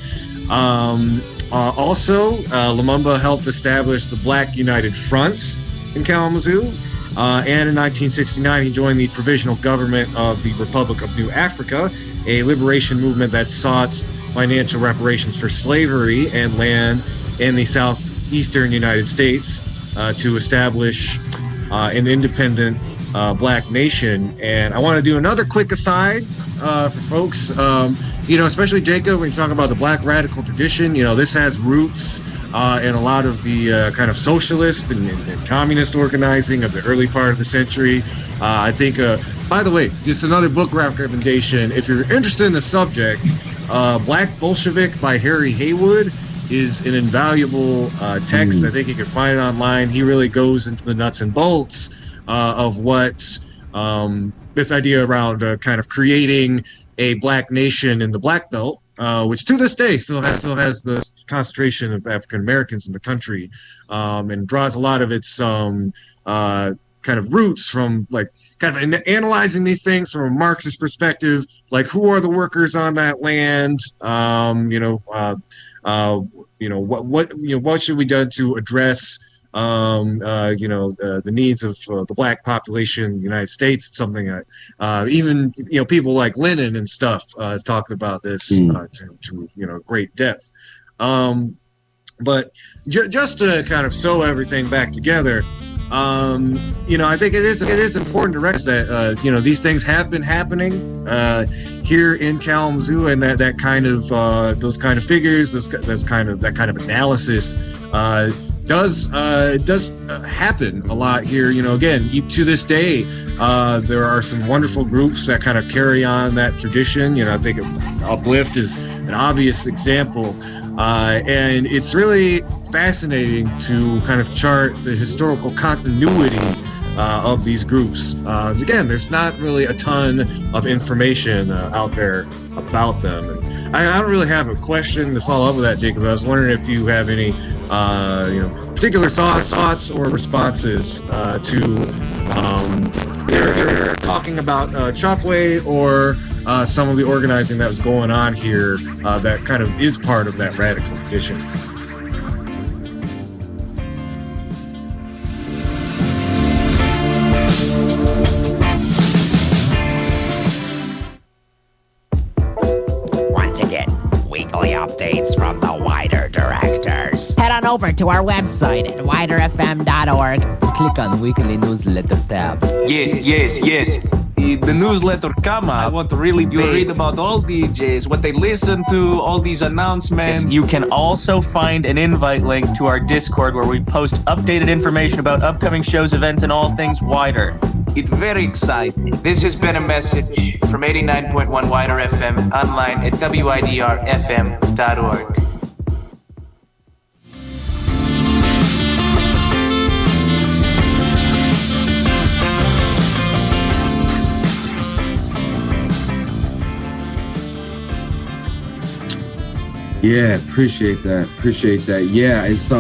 Also, Lumumba helped establish the Black United Front in Kalamazoo. And in 1969, he joined the Provisional Government of the Republic of New Africa, a liberation movement that sought financial reparations for slavery and land in the southeastern United States to establish an independent Black nation. And I want to do another quick aside for folks, especially Jacob, when you talk about the Black radical tradition, this has roots and a lot of the kind of socialist and communist organizing of the early part of the century. I think, by the way, just another book recommendation. If you're interested in the subject, Black Bolshevik by Harry Haywood is an invaluable text. I think you can find it online. He really goes into the nuts and bolts of what this idea around kind of creating a black nation in the Black Belt, which to this day still has the concentration of African Americans in the country, and draws a lot of its kind of roots from like kind of analyzing these things from a Marxist perspective, like who are the workers on that land, what should be done to address the needs of the black population in the United States. It's something that even people like Lenin and stuff talked about this to great depth. But just to kind of sew everything back together, I think it is important to recognize that these things have been happening here in Kalamazoo, and that kind of those kind of figures, that kind of analysis does happen a lot here. Again, to this day, there are some wonderful groups that kind of carry on that tradition. I think Uplift is an obvious example. And it's really fascinating to kind of chart the historical continuity of these groups. Again, there's not really a ton of information out there about them. And I don't really have a question to follow up with that, Jacob. I was wondering if you have any particular thoughts or responses to they're talking about Chokwe or some of the organizing that was going on here that kind of is part of that radical tradition. Want to get weekly updates from the Wider directors? Head on over to our website at widerfm.org. Click on weekly newsletter tab. Yes. The newsletter come up. I want to really read about all DJs, what they listen to, all these announcements. You can also find an invite link to our Discord where we post updated information about upcoming shows, events, and all things Wider. It's very exciting. This has been a message from 89.1 Wider FM, online at widrfm.org. Yeah, appreciate that. Yeah, it's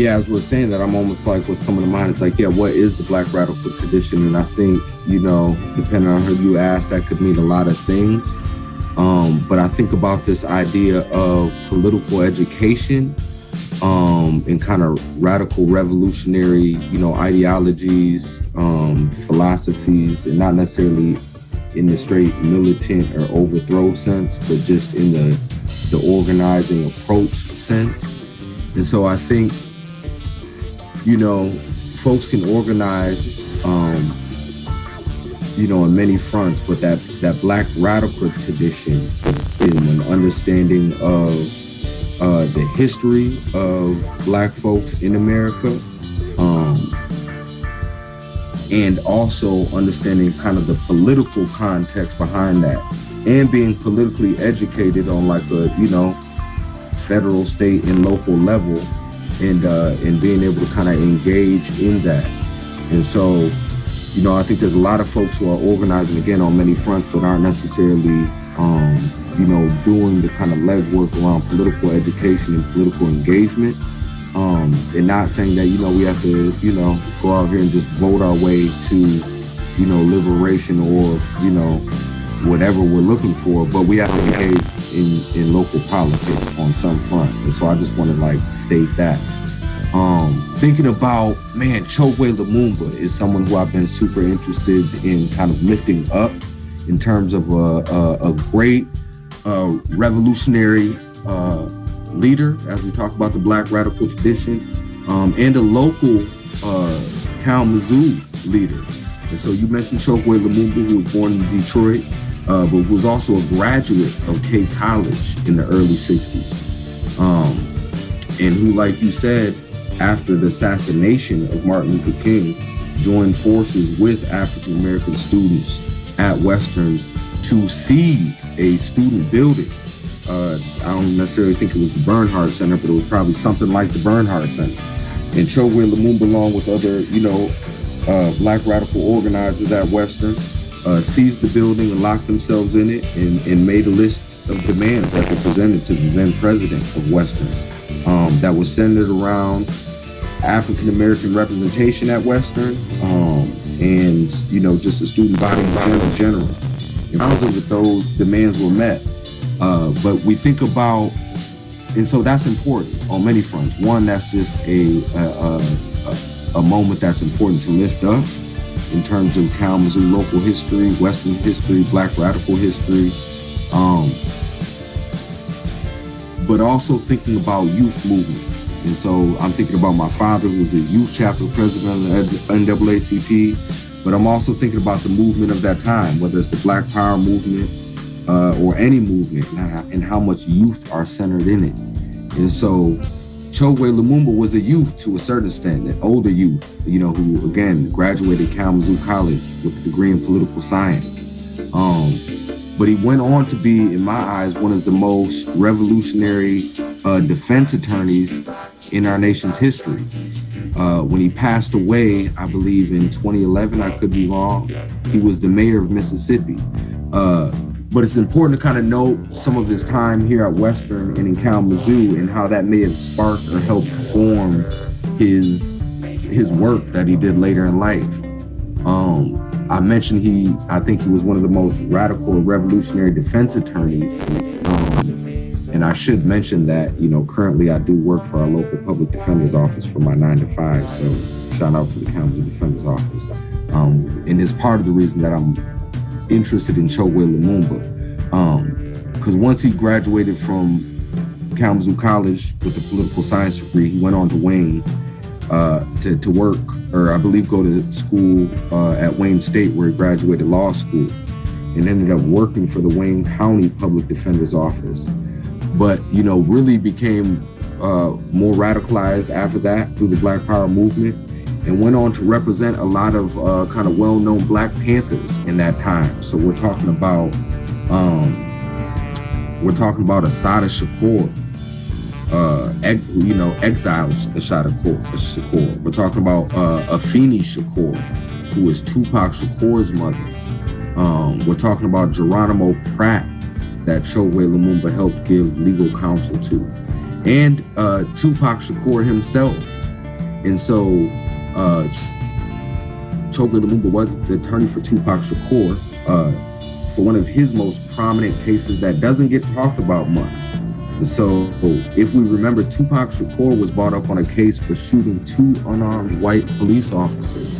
as we're saying that, I'm almost like what's coming to mind is like, what is the Black radical tradition? And I think, depending on who you ask, that could mean a lot of things. But I think about this idea of political education, and kind of radical revolutionary, ideologies, philosophies, and not necessarily in the straight militant or overthrow sense, but just in the organizing approach sense. And so I think, folks can organize, in many fronts, but that Black radical tradition in an understanding of the history of Black folks in America, and also understanding kind of the political context behind that, and being politically educated on like a federal, state, and local level, and being able to kind of engage in that. And so I think there's a lot of folks who are organizing again on many fronts, but aren't necessarily doing the kind of legwork around political education and political engagement. And not saying that, we have to, go out here and just vote our way to, liberation or, whatever we're looking for, but we have to engage in local politics on some front. And so I just want to state that. Thinking about, Chokwe Lumumba is someone who I've been super interested in kind of lifting up in terms of a great revolutionary leader, as we talk about the Black radical tradition, and a local Kalamazoo leader. And so you mentioned Chokwe Lumumba, who was born in Detroit, but was also a graduate of K College in the early 60s. and who, like you said, after the assassination of Martin Luther King, joined forces with African American students at Western to seize a student building. I don't necessarily think it was the Bernhardt Center, but it was probably something like the Bernhardt Center. And Chokwe Lumumba, along with other, Black radical organizers at Western, seized the building and locked themselves in it, and made a list of demands that were presented to the then president of Western, that was centered around African American representation at Western, and just the student body in general. And thousands of those demands were met, but we think about, and so that's important on many fronts. One, that's just a moment that's important to lift up in terms of Kalamazoo local history, Western history, Black radical history, but also thinking about youth movements. And so I'm thinking about my father, who was the youth chapter president of the NAACP, but I'm also thinking about the movement of that time, whether it's the Black Power movement or any movement, and how much youth are centered in it. And so Chokwe Lumumba was a youth to a certain extent, an older youth, who again graduated Kalamazoo College with a degree in political science. But he went on to be, in my eyes, one of the most revolutionary defense attorneys in our nation's history. When he passed away, I believe in 2011, I could be wrong, he was the mayor of Mississippi. But it's important to kind of note some of his time here at Western and in Kalamazoo, and how that may have sparked or helped form his work that he did later in life. I mentioned I think he was one of the most radical and revolutionary defense attorneys. And I should mention that, currently I do work for our local public defender's office for my 9 to 5. So shout out to the Kalamazoo Defender's Office. And it's part of the reason that I'm interested in Chokwe Lumumba. Because once he graduated from Kalamazoo College with a political science degree, he went on to Wayne to work, or I believe go to school at Wayne State, where he graduated law school, and ended up working for the Wayne County Public Defender's Office. But, really became more radicalized after that through the Black Power movement, and went on to represent a lot of kind of well-known Black Panthers in that time. So we're talking about Assata Shakur, exiled Assata Shakur. We're talking about Afeni Shakur, who is Tupac Shakur's mother. We're talking about Geronimo Pratt, that Chokwe Lumumba helped give legal counsel to, and Tupac Shakur himself. And so Chokwe Lumumba was the attorney for Tupac Shakur for one of his most prominent cases that doesn't get talked about much. So if we remember, Tupac Shakur was brought up on a case for shooting 2 unarmed white police officers.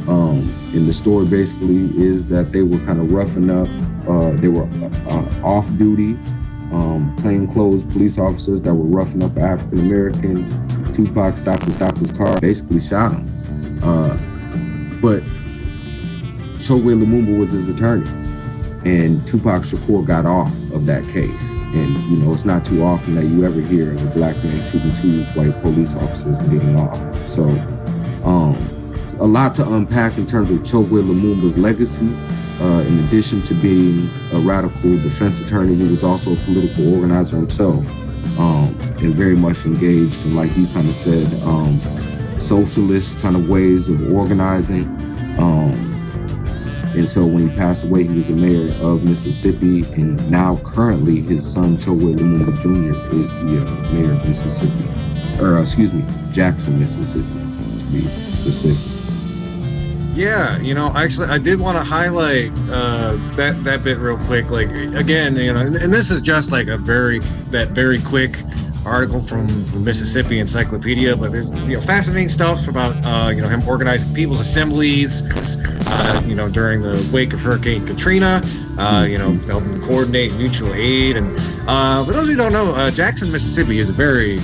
And the story basically is that they were kind of roughing up, they were off-duty, plainclothes police officers that were roughing up an African-American. Tupac stopped his car, basically shot him. But Chokwe Lumumba was his attorney, and Tupac Shakur got off of that case. And, it's not too often that you ever hear of a Black man shooting 2 white police officers and getting off. So, a lot to unpack in terms of Chokwe Lumumba's legacy. In addition to being a radical defense attorney, he was also a political organizer himself, and very much engaged in, like you kind of said, socialist kind of ways of organizing. And so when he passed away, he was the mayor of Mississippi, and now currently his son, Chokwe Lumumba Jr., is the mayor of Mississippi, Jackson, Mississippi, to be specific. Yeah, actually, I did want to highlight that bit real quick. Like, again, and this is just like that very quick article from the Mississippi Encyclopedia, but there's fascinating stuff about him organizing people's assemblies, during the wake of Hurricane Katrina, helping coordinate mutual aid. And for those who don't know, Jackson, Mississippi is a very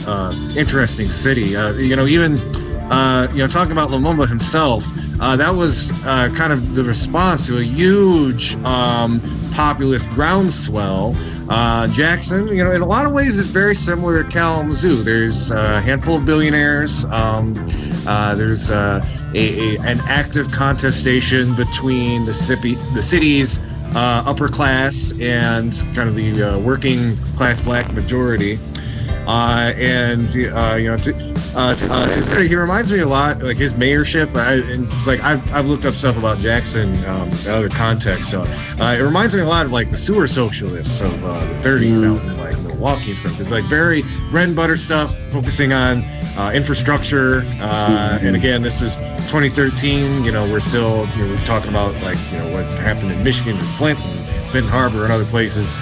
interesting city. Even talking about Lumumba himself, that was kind of the response to a huge populist groundswell Jackson, you know, in a lot of ways is very similar to Kalamazoo. There's a handful of billionaires. There's an active contestation between the city's upper class and kind of the working class black majority. He reminds me a lot, like his mayorship. It's like I've looked up stuff about Jackson in other contexts. So it reminds me a lot of like the sewer socialists of the 30s out in like Milwaukee and stuff. It's like very bread and butter stuff, focusing on infrastructure. And again, this is 2013. You know, we're still we're talking about like what happened in Michigan and Flint and Benton Harbor and other places.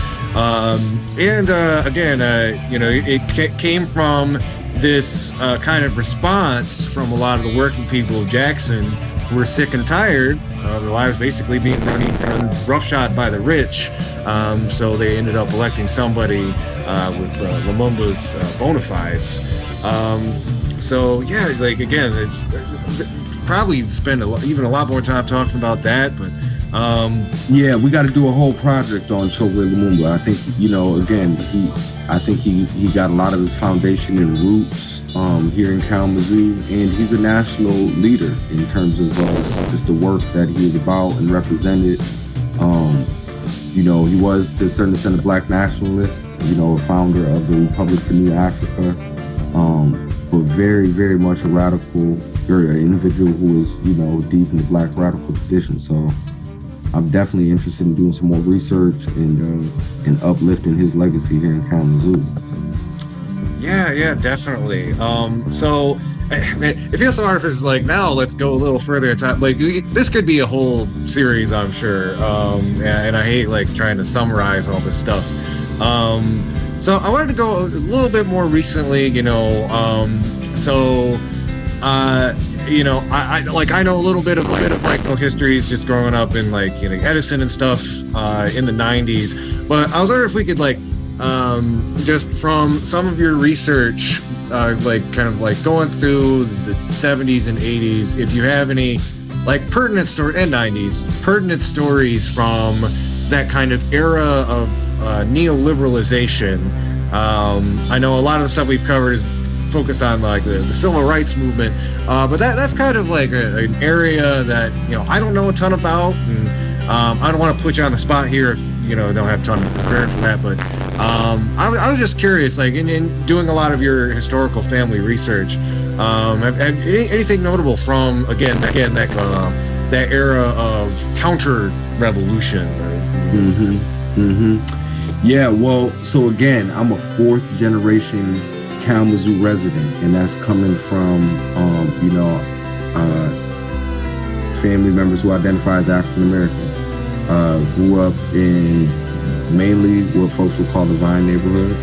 It came from this kind of response from a lot of the working people of Jackson who were sick and tired of their lives basically being run roughshod by the rich. So they ended up electing somebody with Lumumba's bona fides. It's probably spend even a lot more time talking about that, but we got to do a whole project on Chokwe Lumumba. I think he got a lot of his foundation and roots here in Kalamazoo, and he's a national leader in terms of just the work that he was about and represented. He was to a certain extent a black nationalist, a founder of the Republic for New Africa, but very, very much a radical, very individual who was, deep in the black radical tradition. So I'm definitely interested in doing some more research and uplifting his legacy here in Kalamazoo. Yeah, definitely. So it feels so hard for us, like, now let's go a little further at time. Like, this could be a whole series, I'm sure. And I hate like trying to summarize all this stuff. So I wanted to go a little bit more recently, I know a little bit of personal histories just growing up in Edison and stuff in the 90s. But I was wondering if we could just from some of your research, going through the 70s and 80s, if you have any pertinent story and 90s pertinent stories from that kind of era of neoliberalization. I know a lot of the stuff we've covered is focused on the civil rights movement, but that's kind of an area that I don't know a ton about, and I don't want to put you on the spot here if don't have a ton of prepared for that, but I was just curious, in doing a lot of your historical family research, anything notable from that era of counter-revolution? Yeah, well, so again, I'm a fourth generation Kalamazoo resident, and that's coming from family members who identify as African American. Grew up in mainly what folks would call the Vine neighborhood,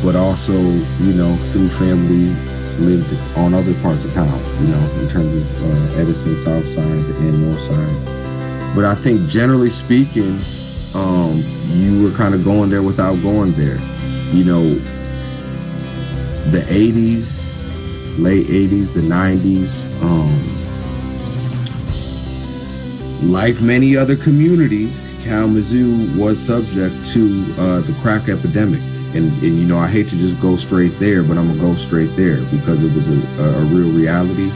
but also through family lived on other parts of town, in terms of Edison, South Side and North Side. But I think generally speaking, you were kind of going there without going there. The 80s, late 80s, the 90s, like many other communities, Kalamazoo was subject to the crack epidemic. And I hate to just go straight there, but I'm gonna go straight there because it was a real reality.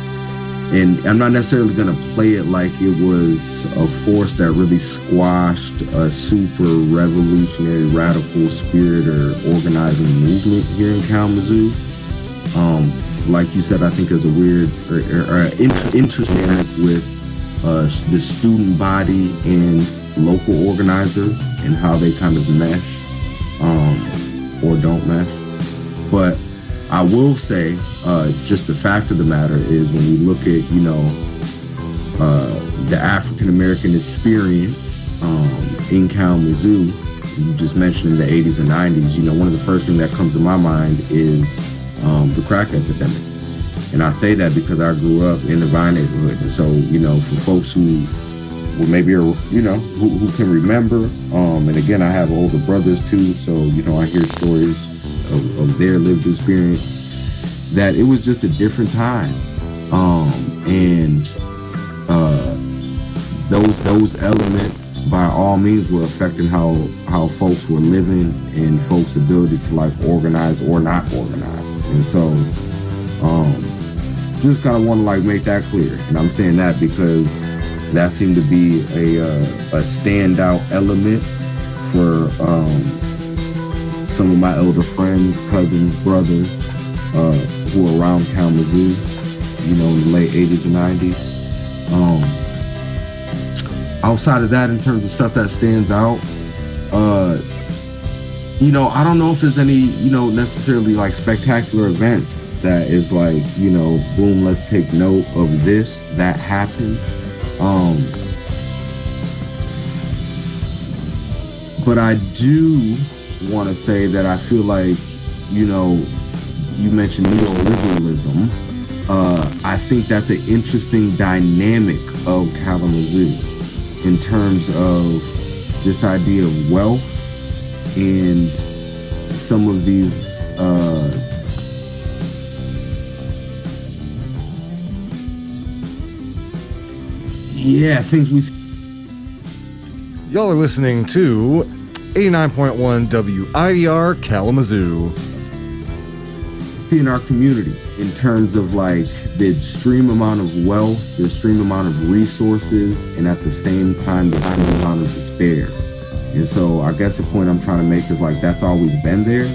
And I'm not necessarily gonna play it like it was a force that really squashed a super revolutionary radical spirit or organizing movement here in Kalamazoo. Like you said, I think there's a weird or interesting with the student body and local organizers and how they kind of mesh or don't mesh. But I will say, just the fact of the matter is when we look at, the African-American experience in Kalamazoo, you just mentioned in the 80s and 90s, one of the first things that comes to my mind is the crack epidemic. And I say that because I grew up in the Vine neighborhood. And so, for folks who maybe are, who can remember, and again, I have older brothers too, so, I hear stories of their lived experience, that it was just a different time. And those elements by all means were affecting how folks were living and folks' ability to like organize or not organize. And so just kind of want to like make that clear. And I'm saying that because that seemed to be a standout element for some of my elder friends, cousins, brothers who were around Kalamazoo, in the late 80s and 90s. Outside of that, in terms of stuff that stands out, I don't know if there's any, necessarily like spectacular events that is like, boom, let's take note of this, that happened. But I do want to say that I feel like, you mentioned neoliberalism. I think that's an interesting dynamic of Kalamazoo in terms of this idea of wealth and some of these things we see. Y'all are listening to 89.1 WIDR Kalamazoo. In our community, in terms of like the extreme amount of wealth, the extreme amount of resources, and at the same time, the extreme amount of despair. And so I guess the point I'm trying to make is like that's always been there.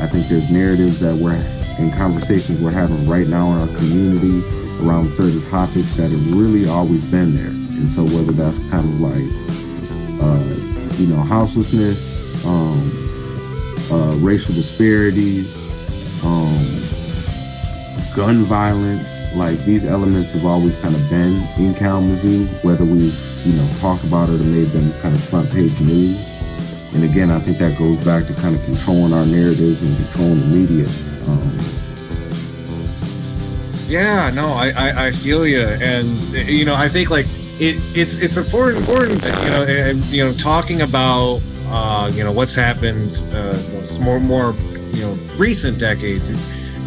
I think there's narratives that we're in conversations we're having right now in our community around certain topics that have really always been there. And so whether that's kind of like, houselessness, racial disparities, gun violence, like these elements have always kind of been in Kalamazoo, whether we've, talked about it or made them kind of front page news. And again, I think that goes back to kind of controlling our narratives and controlling the media. I feel you. And, I think like it's important, talking about, what's happened, more, recent decades.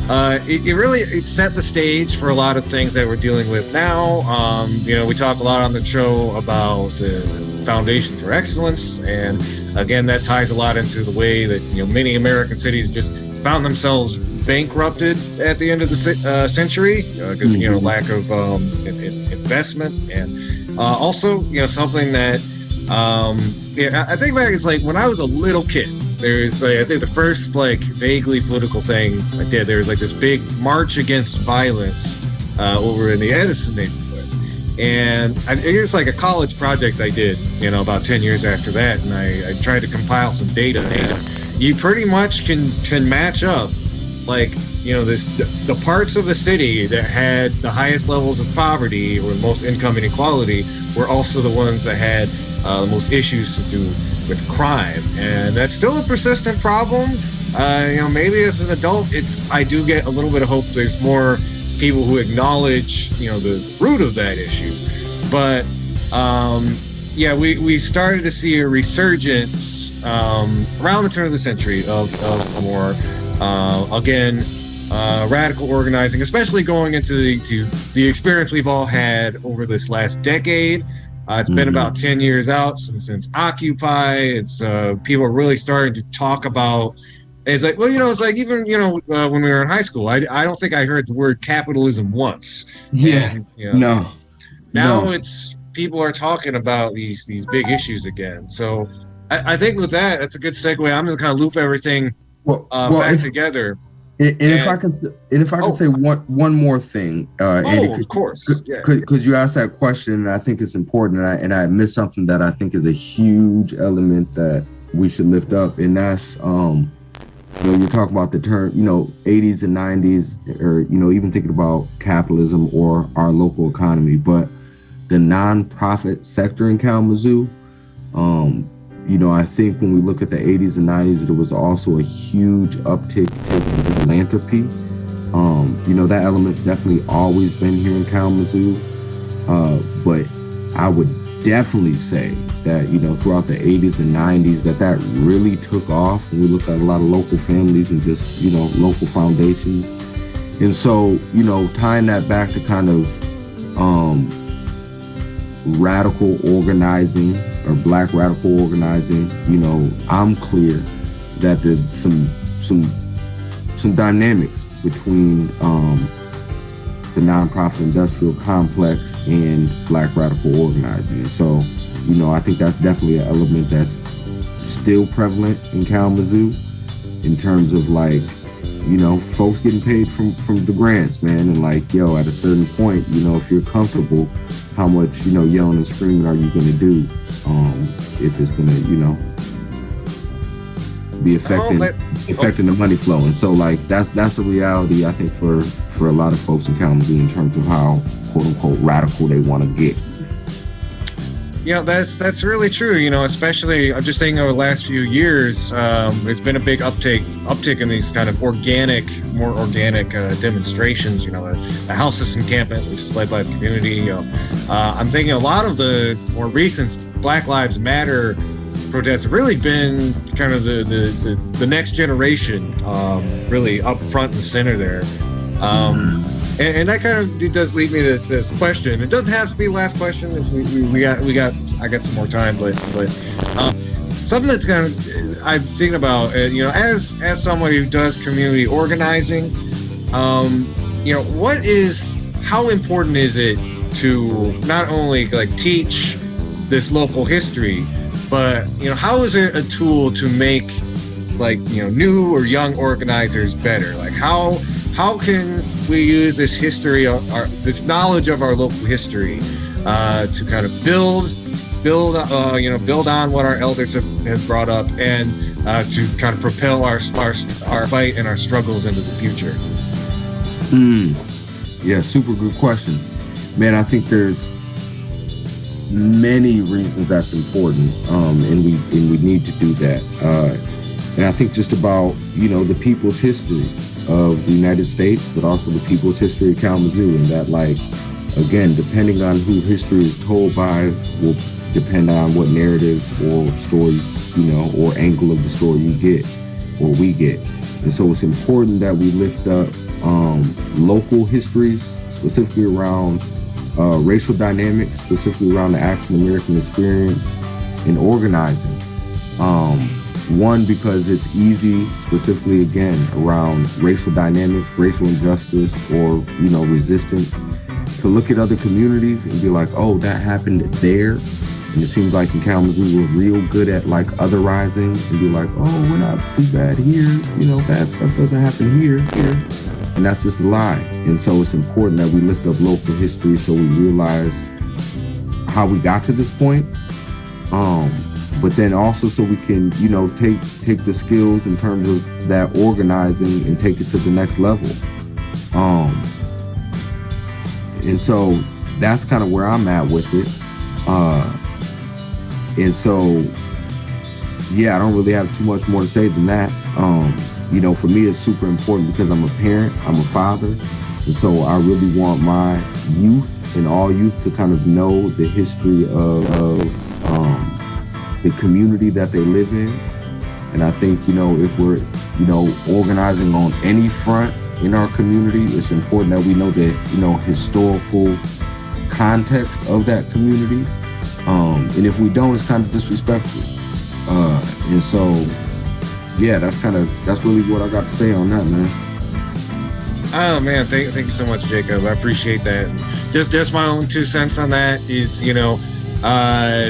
It really set the stage for a lot of things that we're dealing with now. We talk a lot on the show about the Foundation for Excellence, and again, that ties a lot into the way that many American cities just found themselves bankrupted at the end of the century because lack of investment, and also something that I think back, it's like when I was a little kid. There's I think the first vaguely political thing I did, there was this big march against violence over in the Edison neighborhood, and it was a college project I did about 10 years after that, and I tried to compile some data. You pretty much can match up the parts of the city that had the highest levels of poverty or the most income inequality were also the ones that had the most issues to do with crime, and that's still a persistent problem. Maybe as an adult, I do get a little bit of hope. There's more people who acknowledge, the root of that issue. But we started to see a resurgence around the turn of the century of more radical organizing, especially going into the experience we've all had over this last decade. It's been about 10 years out since Occupy. It's people are really starting to talk about. It's even when we were in high school, I don't think I heard the word capitalism once. Yeah. And, No. It's people are talking about these big issues again. So I think with that, that's a good segue. I'm just kind of loop everything back together. If I can say one more thing, Andy, of course, because you asked that question, and I think it's important, and I missed something that I think is a huge element that we should lift up, and that's you talk about the term 80s and 90s, or even thinking about capitalism or our local economy, but the nonprofit sector in Kalamazoo. I think when we look at the 80s and 90s, there was also a huge uptick in philanthropy. That element's definitely always been here in Kalamazoo. But I would definitely say that, throughout the 80s and 90s, that really took off when we look at a lot of local families and just, local foundations. And so, tying that back to kind of radical organizing or Black radical organizing, you know, I'm clear that there's some dynamics between the nonprofit industrial complex and Black radical organizing. And so, you know, I think that's definitely an element that's still prevalent in Kalamazoo in terms of like, you know, folks getting paid from the grants, man. And like, yo, at a certain point, you know, if you're comfortable, how much, you know, yelling and screaming are you going to do if it's going to, you know, be affecting the money flow. And so like, that's a reality, I think, for a lot of folks in Kalamazoo in terms of how, quote unquote, radical they want to get. Yeah, that's really true. You know, especially I'm just thinking over the last few years, there's been a big uptick in these kind of more organic demonstrations. You know, the house system encampment, which is led by the community. You know, I'm thinking a lot of the more recent Black Lives Matter protests have really been kind of the next generation, really up front and center there. And that kind of does lead me to this question. It doesn't have to be the last question. If I got some more time, but something that's kind of I'm thinking about. You know, as somebody who does community organizing, you know, how important is it to not only like teach this local history, but you know, how is it a tool to make like, you know, new or young organizers better? Like how can we use this history, this knowledge of our local history, to kind of build on what our elders have brought up, and to kind of propel our fight and our struggles into the future? Yeah, super good question, man. I think there's many reasons that's important, and we need to do that. And I think just about, you know, the people's history of the United States, but also the people's history of Kalamazoo, and that, like, again, depending on who history is told by will depend on what narrative or story, you know, or angle of the story you get or we get. And so it's important that we lift up local histories, specifically around racial dynamics, specifically around the African American experience in organizing. One, because it's easy, specifically again around racial dynamics, racial injustice, or, you know, resistance, to look at other communities and be like, oh, that happened there. And it seems like in Kalamazoo we're real good at like otherizing and be like, oh, we're not too bad here, you know, bad stuff doesn't happen here. And that's just a lie. And so it's important that we lift up local history so we realize how we got to this point. But then also so we can, you know, take the skills in terms of that organizing and take it to the next level. And so that's kind of where I'm at with it. And so, yeah, I don't really have too much more to say than that. You know, for me, it's super important because I'm a parent, I'm a father. And so I really want my youth and all youth to kind of know the history of the community that they live in. And I think, you know, if we're, you know, organizing on any front in our community, it's important that we know the, you know, historical context of that community. And if we don't, it's kind of disrespectful. And so, yeah, that's really what I got to say on that, man. Oh man, thank you so much, Jacob. I appreciate that. Just my own 2 cents on that is, you know,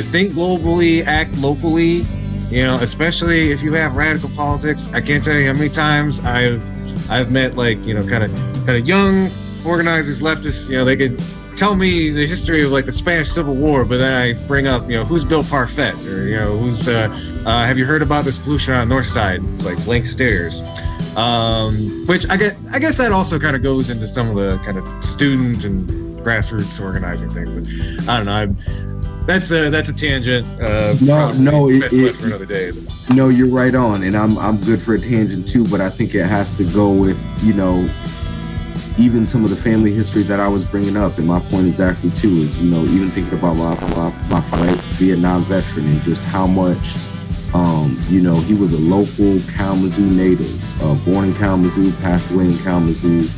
think globally, act locally, you know, especially if you have radical politics. I can't tell you how many times I've met, like, you know, kind of young organizers, leftists, you know, they could tell me the history of like the Spanish Civil War, but then I bring up, you know, who's Bill Parfait, or, you know, who's have you heard about this pollution on the north side? It's like blank stares. Which I guess that also kind of goes into some of the kind of student and grassroots organizing thing. But I don't know. That's a tangent. Left for another day. No, you're right on, and I'm good for a tangent too. But I think it has to go with, you know, even some of the family history that I was bringing up. And my point exactly too is, you know, even thinking about my Vietnam veteran and just how much, you know, he was a local Kalamazoo native, born in Kalamazoo, passed away in Kalamazoo,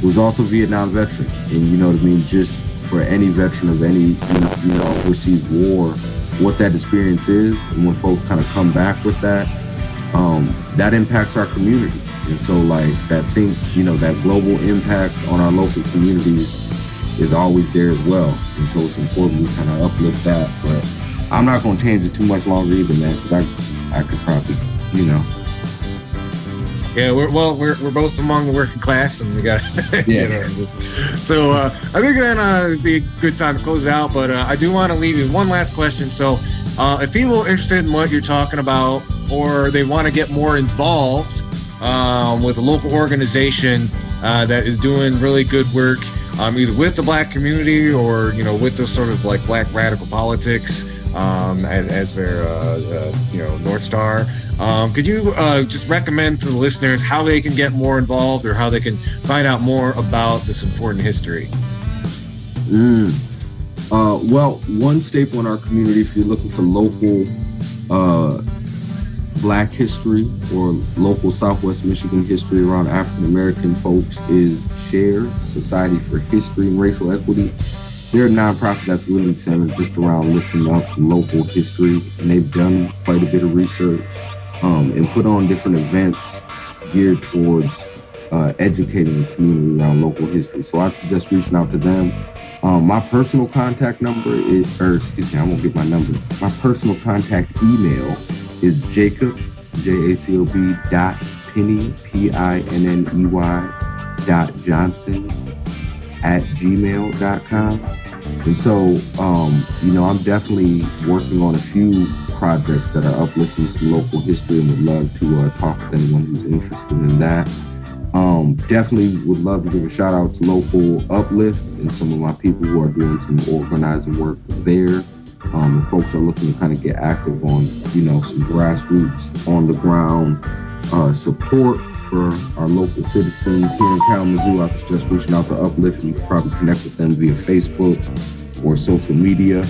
was also a Vietnam veteran. And you know what I mean? Just for any veteran of any, you know, overseas war, what that experience is, and when folks kind of come back with that, that impacts our community. And so like that thing, that global impact on our local communities is always there as well. And so it's important we kind of uplift that. But I'm not going to change it too much longer either, man, because I could probably, Yeah, we're both among the working class, and we got So I think then it'd be a good time to close it out. But I do want to leave you one last question. So if people are interested in what you're talking about, or they want to get more involved with a local organization that is doing really good work, either with the Black community or with the sort of like Black radical politics as their North Star. Could you just recommend to the listeners how they can get more involved, or how they can find out more about this important history? Well, one staple in our community, if you're looking for local Black history or local Southwest Michigan history around African American folks, is SHARE, Society for History and Racial Equity. They're a nonprofit that's really centered just around lifting up local history, and they've done quite a bit of research and put on different events geared towards educating the community around local history. So I suggest reaching out to them. My personal contact number is, I won't get my number. My personal contact email is Jacob, Jacob .Pinney, Pinney.Johnson @gmail.com. And so, I'm definitely working on a few projects that are uplifting some local history, and would love to talk with anyone who's interested in that. Definitely would love to give a shout out to Local Uplift and some of my people who are doing some organizing work there. And folks are looking to kind of get active on, some grassroots, on the ground support for our local citizens here in Kalamazoo. I suggest reaching out to Uplift, and you can probably connect with them via Facebook or social media.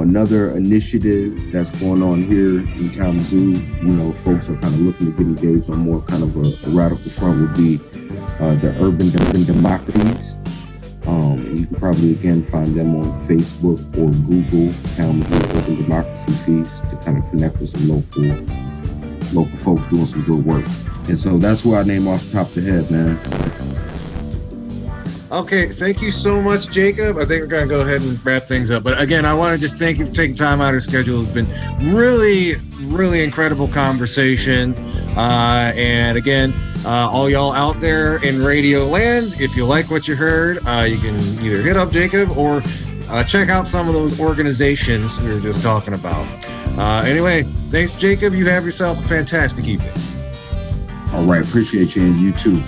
Another initiative that's going on here in Kalamazoo, folks are kind of looking to get engaged on more kind of a radical front, would be the Urban Democracies. And you can probably, again, find them on Facebook or Google, Kalamazoo Urban Democracy Feast, to kind of connect with some local folks doing some good work. And so that's where I name off the top of the head, man. Okay, thank you so much, Jacob. I think we're going to go ahead and wrap things up. But again, I want to just thank you for taking time out of your schedule. It's been really, really incredible conversation. And again, all y'all out there in Radio Land, if you like what you heard, you can either hit up Jacob or check out some of those organizations we were just talking about. Anyway, thanks, Jacob. You have yourself a fantastic evening. All right, appreciate you, and you too.